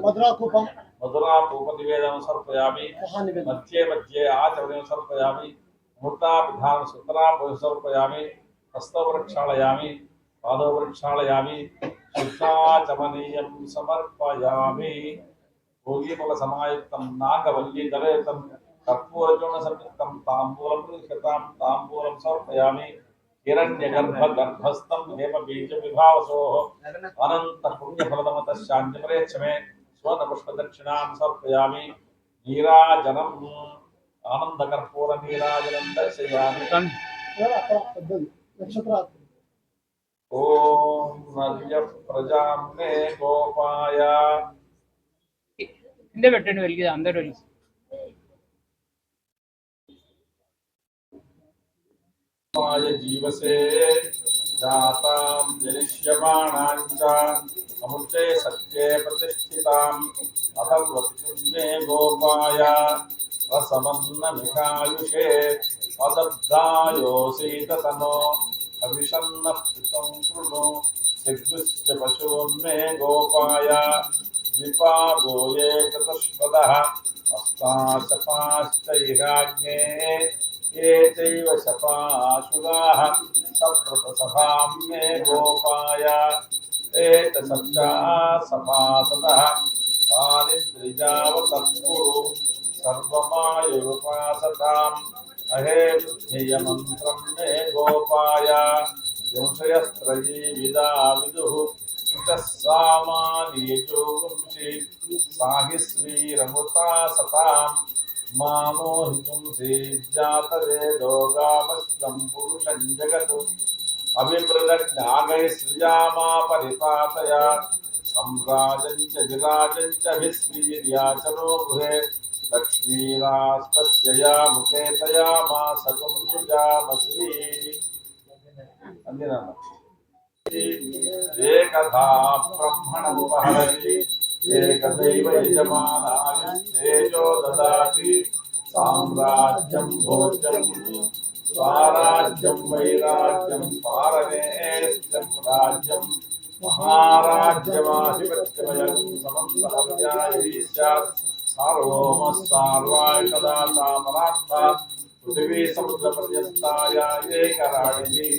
మధురాకూపం మధురా పూప నివేదనం సమర్పయామి మధ్యే మధ్యే ఆచరణం సమర్పయామి మూర్తాభిధాన సుతరాం సమర్పయామి హస్తో ప్రక్షాళయామి పాదో ప్రక్షాళయామి శుద్ధాచమనీయం సమర్పయామి భోగిఫల సమాయుక్తం నాగవల్లి దళయుతం కర్పూరచూర్ణ సంయుక్తం తాంబూలం ప్రతిష్ఠితాం తాంబూలం సమర్పయామి హిరణ్యగర్భస్థం హేమబీజ విభావసోః అనంత పుణ్యఫలదమత శాంతిమరేచ్చమే స్వర్ణపుష్పదక్షిణాం సమర్పయామి నీరాజనం ఆనందకర్పూర నీరాజనం దర్శయామి పెద్దది నక్షత్రాలు ఓం నర్య ప్రజాం మే గోపాయ కింద పెట్టండి వెలిగి అందరూ వెలిగి జీవసే జాతాం జనిష్యమాణాం చ అమృతే సత్యే ప్రతిష్ఠితాం అథర్వత్తుం మే గోపాయ రసమన్నమిహాయుషే అదబ్ధాయోసీతతనో అవిషన్నః పితం కృణు సిగ్గుశ్చ పశూన్మే గోపాయ ద్విపాదో ఏ చతుష్పదః హస్తాశపాశ్చ ఇహాగ్నే ఏతైవ శపాశుగాః సప్రతసభాం మే గోపాయ सप्ता सपासतः पानिद्रिजावतत्कुरु सर्वमायुरुपासताम् अहेध्ययमन्त्रं मे गोपाय योषयस्त्रयी विदा विदुः इतः सामानीयोगुंसि साहि श्रीरमुता सताम् मामोहितुं सेज्जातवेदो गामस्तं पुरुषं जगतु अभिप्रदज्ञागैश्रियामा परिपातया सम्राजं च विराजं च विश्रीर्याचनो गृहे लक्ष्मीरास्तस्यया मुखे तया मा सकं सुजामसि एकधा ब्रह्मणमुपहरति एकदैव यजमानाय तेजो ददाति साम्राज्यं भोज्यं स्वाराज्यं वैराज्यं पारमेष्ठं राज्यं महाराज्यमाधिपत्यमयं समन्तपर्यायी स्यात् सार्वभौमस्सार्वाय सदाता परात्मा पृथिवी समुद्रपर्यन्ताया एकराणिः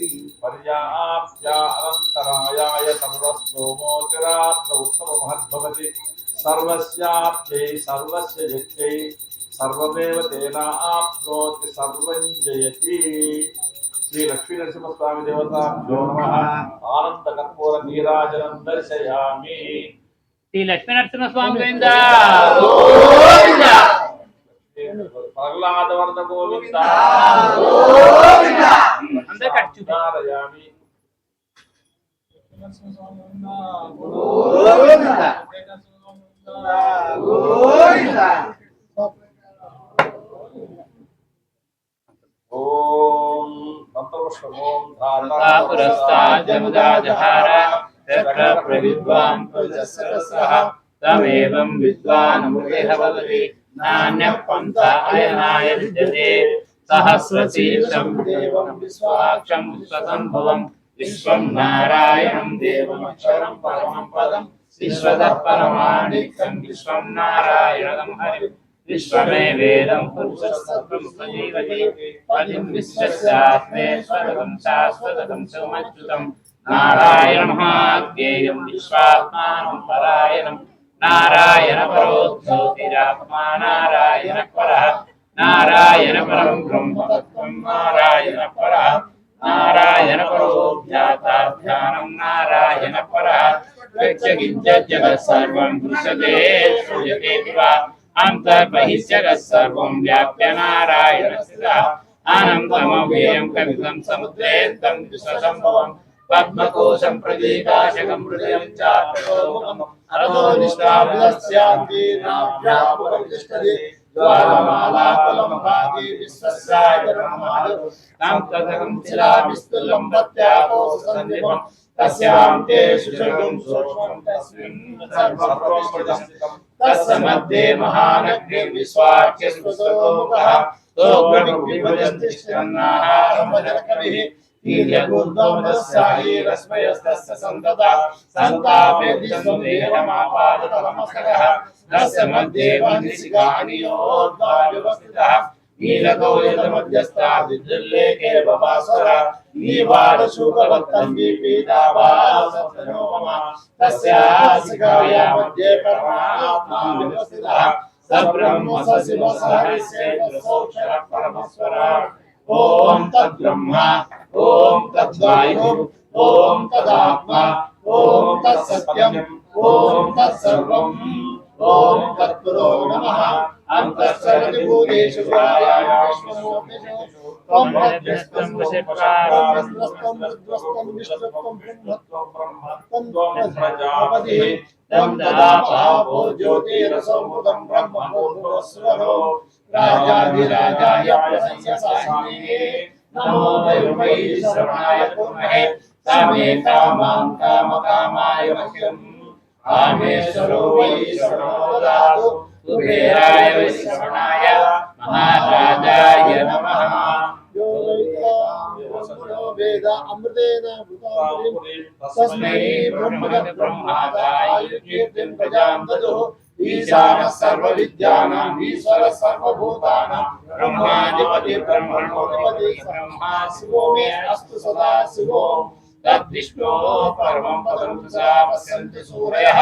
पर्याप्त्या अनन्तरायाय सर्वस्तोमोचिरात्र उत्तममहद्भवति सर्वस्याप्त्यै सर्वस्य यत्यै सर्वमेव तेनाप्नोति सर्वं जयति। श्री लक्ष्मी नरसिंहस्वामी देवताभ्यो नमः। आनन्दकर्पूर नीराजनं दर्शयामि। श्री लक्ष्मी नरसिंहस्वामी गोविंदा प्रह्लादवर्ध गोविंदा अंदर कट नारयामि। ओम मंत्रपुष्पमों धाता पुरस्ताजमुदाजहार तत्र प्रविद्वान् प्रजस्सकसः तमेवं विद्वानमृतेह भवति नान्यः पन्था अयनाय विद्यते सहस्रशीर्षं देवं विश्वाक्षं विश्वसम्भवं विश्वं नारायणं देवमक्षरं परमं पदं विश्वतः परमाणिकं विश्वं नारायणं हरिं विश्वमेवेदं पुरुषसत्त्वं सजीवति पदिं विश्वस्यात्मेश्वरं शाश्वतं समच्युतं नारायणमहाज्ञेयं विश्वात्मानं परायणं नारायण परो ज्योतिरात्मा नारायण परः नारायण परं ब्रह्म तत्त्वं नारायण परः नारायण परो ज्ञाता ध्यानं नारायण परः प्रत्यगिञ्च जगत् सर्वं दृश्यते श्रूयते वा अन्तर्बहिः जगत् सर्वं व्याप्य नारायण स्थितः अनन्तमव्ययं कवितं समुद्रेन्तं विश्वसम्भवं पद्मकोशं प्रदीकाशकं हृदयं चापयोमुखम् अतो निष्ठाविदस्यान्ति नाभ्यामुपतिष्ठति ज्वालमालाकुलं भाति विश्वस्यायतनमहादेव तं तदकं शिलाभिस्तुलं प्रत्यापोषसन्निभं तस्यां ते सुषुप्तं सूक्ष्मं तस्मिन् सर्वं प्रतिष्ठितं तस्य मध्ये महानग्निर्विश्वाख्यस्वतोमुखः सोऽग्रविभजन्तिष्ठन्नाहारमजनकविः ीर्यगुर्गोमदस्यायि रश्मयस्तस्य सन्तता सन्तापेऽधिसन्देहमापादतलमस्तकः तस्य मध्ये वह्निशिखानियोद्वाव्यवस्थितः नीलगौयतमध्यस्था विद्युल्लेखे बभास्वरः नीवालशुकवत्तम्बी पीताभासत्तनोपमा तस्याः शिखायाः मध्ये परमात्मा व्यवस्थितः स ब्रह्म स शिव स हरिश्चेन्द्रसोऽक्षरः परमेश्वरः ओम तद्ब्रह्मा ओम तद्वायुः ओम तदात्मा ओम तत्सत्यम् ओम तत्सर्वम् ओम तत्पुरो नमः अन्तःसरति भूतेषु व्यायामेष्वमूर्तिषु त्वं मध्यस्थं वसिष्ठारं रुद्रस्तं विष्णुत्वं ब्रह्मत्वं प्रजापतिः तं ददापापो ज्योतिरसोमृतं ब्रह्मभूर्भुवस्वरो राजाधिराजाय प्रसंयसाहिने नमो वै शरणाय कुर्महे समे कामां कामकामाय मह्यम् कामेश्वरो वै शरणो ददातु कुबेराय वै शरणाय महाराजाय नमः यो वेद अमृतेन तस्मै ब्रह्मणः कीर्तिं प्रजां ददुः ईशानः सर्वविद्यानाम् ईश्वरः सर्वभूतानां ब्रह्माधिपति ब्रह्मणोऽधिपति ब्रह्मा शिवो मे अस्तु सदा शिवो तद्विष्णो परमं पदं सा पश्यन्ति सूरयः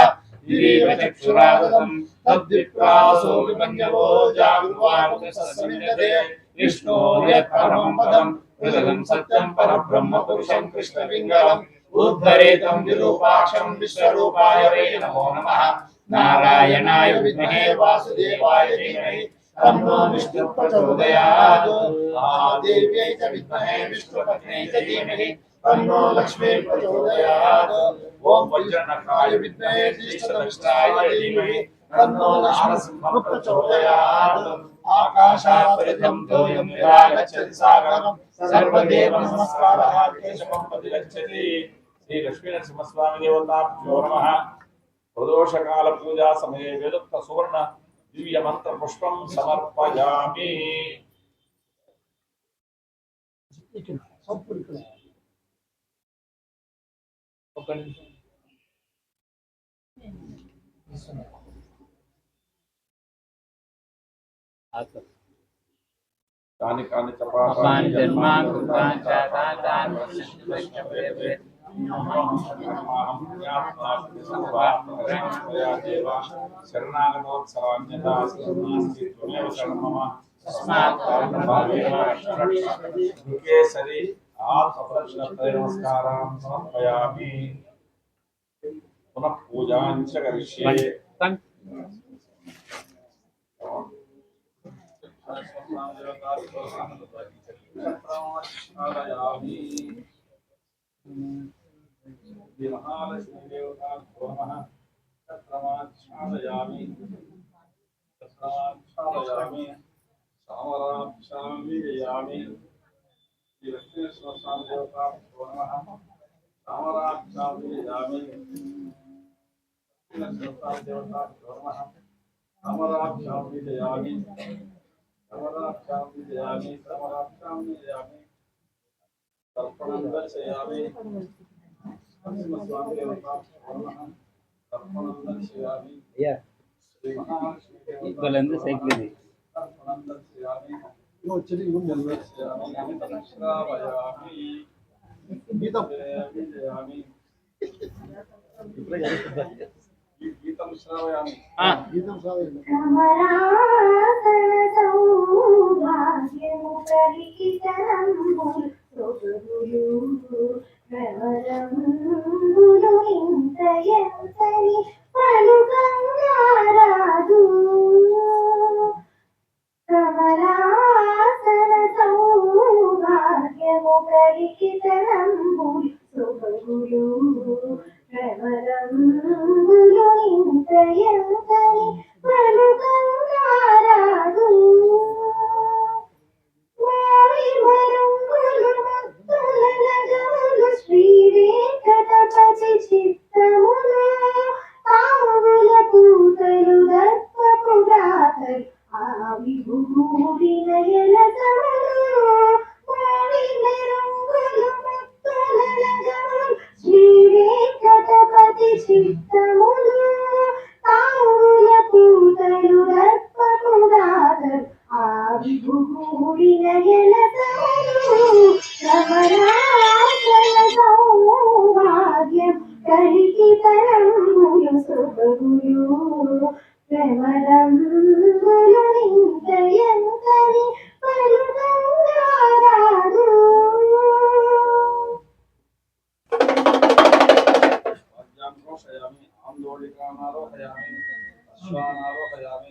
दिवीव चक्षुरागतं तद्विप्रासो विपञ्चवो जागृवाकुतसस्मिन्नते विष्णो यत्परमं पदं हृदयं सत्यं परब्रह्म पुरुषं कृष्णपिङ्गलम् उद्धरेतं विरूपाक्षं विश्वरूपाय वै नमो नमः नारायणाय विद्महे वासुदेवाय धीमहि तन्नो विष्णुः प्रचोदयात् महादेव्यै च विद्महे विष्णुपत्न्यै च धीमहि तन्नो लक्ष्मीः प्रचोदयात् ॐ वज्रनखाय विद्महे श्रीशतमिष्ठाय धीमहि तन्नो नरसिंहः प्रचोदयात् आकाशात्परितं तोयं विरागच्छति सागरं सर्वदेव नमस्कारः केशवं प्रतिगच्छति श्री लक्ष्मी नरसिंहस्वामी देवताभ्यो नमः प्रदोषकाल पूजा समये वेदोक्त सुवर्ण दिव्य मंत्र पुष्पं समर्पयामि कानि कानि चपाकानि जन्मानि कृतानि चातानि वैष्णवे शरणागतोत्सवान्यथा नास्ति त्वमेव शरणं मम तस्मात् केसरी आत्मप्रदक्षिणत्रय नमस्कारान् समर्पयामि पुनः पूजां च करिष्ये महालक्ष्मी देवताभ्यो नमः छत्रमाच्छादयामि सामराक्षां वीरयामि श्री लक्ष्मीनरसिंहस्वामी देवताभ्यो नमः सामराक्षां वीरयामि लक्ष्मीनरसिंहस्वामी देवताभ्यो नमः सामराक्षां वीरयामि सामराक्षां वीरयामि सामराक्षां वीरयामि तर्पणं दर्शयामि नरसिंहस्वामी देवताभ्यो नमः तर्पणं दर्शयामि श्री महालक्ष्मी बुलंद साइकिल दी तर्पणं दर्शयामि वो चली वो मिल रहा दर्शयामि श्रावयामि गीतम विजयामि गीतं श्रावयामि गीतम सारे रोषयामि आंदोलिकानारोहयामि अश्वानारोहयामि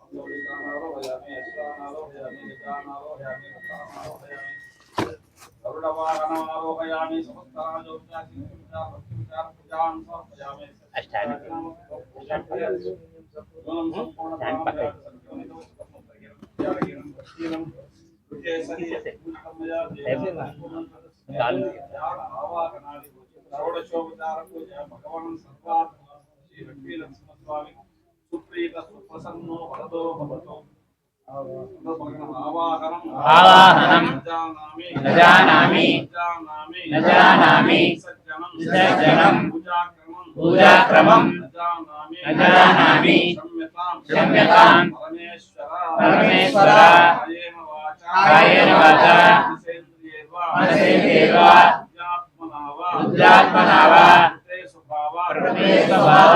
आंदोलिकानारोहयामि अश्वानारोहयामि निजानारोहयामि रथानारोहयामि गरुडवाहनारोहयामि समस्तायोग्यासिं पूजां समर्पयामि षोडशोपचार पूजा भगवान सर्वात् श्री लक्ष्मी नरसिंहस्वामी सुप्रीत सुप्रसन्नो वरदो भवतो आवाहनं न जानामि विसर्जनं पूजाक्रमं न जानामि क्षम्यतां परमेश्वर कायेन वाचा मनसेन्द्रियैर्वा बुद्ध्यात्मना वा प्रकृते स्वभाव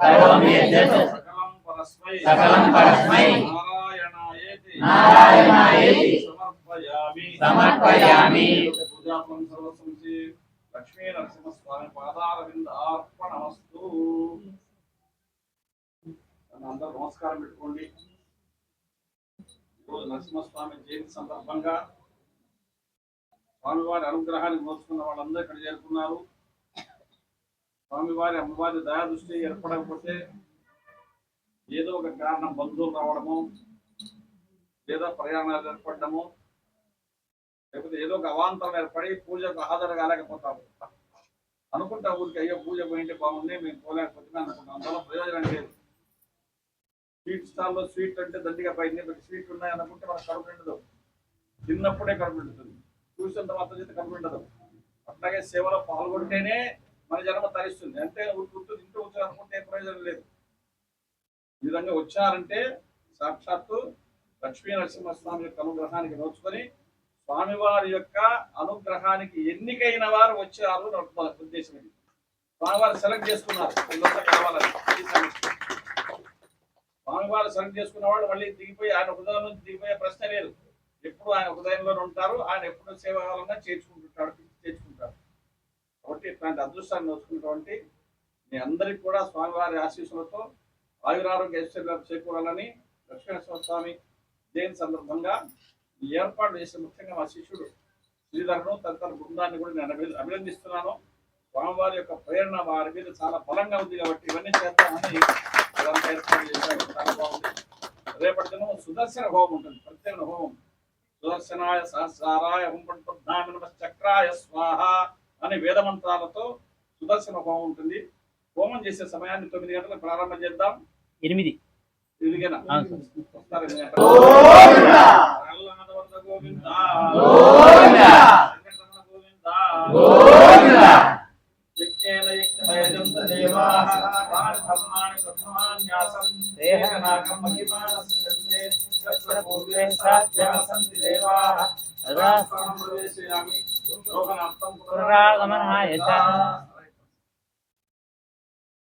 करोमि यद्यत् सकलं परस्मै नारायणायेति समर्पयामि లక్ష్మీ నరసింహస్వామి పాదారవింద అర్పణమస్తు. అందరూ నమస్కారం పెట్టుకోండి. ఈరోజు నరసింహస్వామి జయంతి సందర్భంగా స్వామివారి అనుగ్రహాన్ని మోసుకున్న వాళ్ళందరూ ఇక్కడ చేరుకున్నారు. స్వామివారి అమ్మవారి దయా దృష్టి ఏర్పడకపోతే ఏదో ఒక కారణం బంధువులు రావడము, లేదా ప్రయాణాలు ఏర్పడము, లేకపోతే ఏదో ఒక అవాంతరం ఏర్పడి పూజకు హాజరు కాలేకపోతాము. అనుకుంటా ఊరికి అయ్యో పూజ పోయింటే బాగుంది, మేము పోలేకపోతున్నాం అనుకుంటాం. అందువల్ల ప్రయోజనం లేదు. స్వీట్ స్టాల్లో స్వీట్ అంటే దండిగా పోయింది, బట్ స్వీట్ ఉన్నాయి అనుకుంటే మనకు కడుపు నిండదు. తిన్నప్పుడే కడుపు నిండుతుంది, చూసినంత మాత్రం చేస్తే కడుపు నిండదు. అట్లాగే సేవలో పాల్గొంటేనే మన జన్మ తరిస్తుంది. అంటే ఇంటూ వచ్చారు అనుకుంటే ప్రయోజనం లేదు. ఈ విధంగా వచ్చారంటే సాక్షాత్తు లక్ష్మీ నరసింహస్వామి యొక్క అనుగ్రహానికి నోచుకొని స్వామివారి యొక్క అనుగ్రహానికి ఎన్నికైన వారు వచ్చారు ఉద్దేశం. ఇది స్వామివారు సెలెక్ట్ చేసుకున్నారు వీళ్ళంతా కావాలని. స్వామివారు సెలెక్ట్ చేసుకున్న వాళ్ళు మళ్ళీ దిగిపోయి ఆయన హృదయం నుంచి దిగిపోయే ప్రశ్న లేదు. ఎప్పుడు ఆయన హృదయంలోనే ఉంటారు. ఆయన ఎప్పుడు సేవకాలంగా చేర్చుకుంటాడు. కాబట్టి ఇట్లాంటి అదృష్టాన్ని నోచుకున్నటువంటి మీ అందరికీ కూడా స్వామివారి ఆశీస్సులతో ఆయురారోగ్య ఐశ్వర్యాలు చేకూరాలని లక్ష్మీనరసింహ స్వామి జయంతి సందర్భంగా ఈ ఏర్పాటు చేసే ముఖ్యంగా మా శిష్యుడు శ్రీధరను తదితర బృందాన్ని కూడా నేను అభినందిస్తున్నాను. స్వామివారి యొక్క ప్రేరణ వారి మీద చాలా బలంగా ఉంది కాబట్టి ఇవన్నీ చేద్దామని ఇదంతా ఏర్పాటు చేశారు. చాలా బాగుంది. రేపటి దినం సుదర్శన హోమం ఉంటుంది, ప్రత్యేక హోమం. సుదర్శనాయ సహస్రాయ చక్రాయ స్వాహ అనే వేద మంత్రాలతో సుదర్శన హోమం ఉంటుంది. హోమం చేసే సమయాన్ని 9 గంటలకు ప్రారంభం చేద్దాం. 8 ఇదిగేనా? వస్తారు 8 గంటలకు. పునరాగమనాయ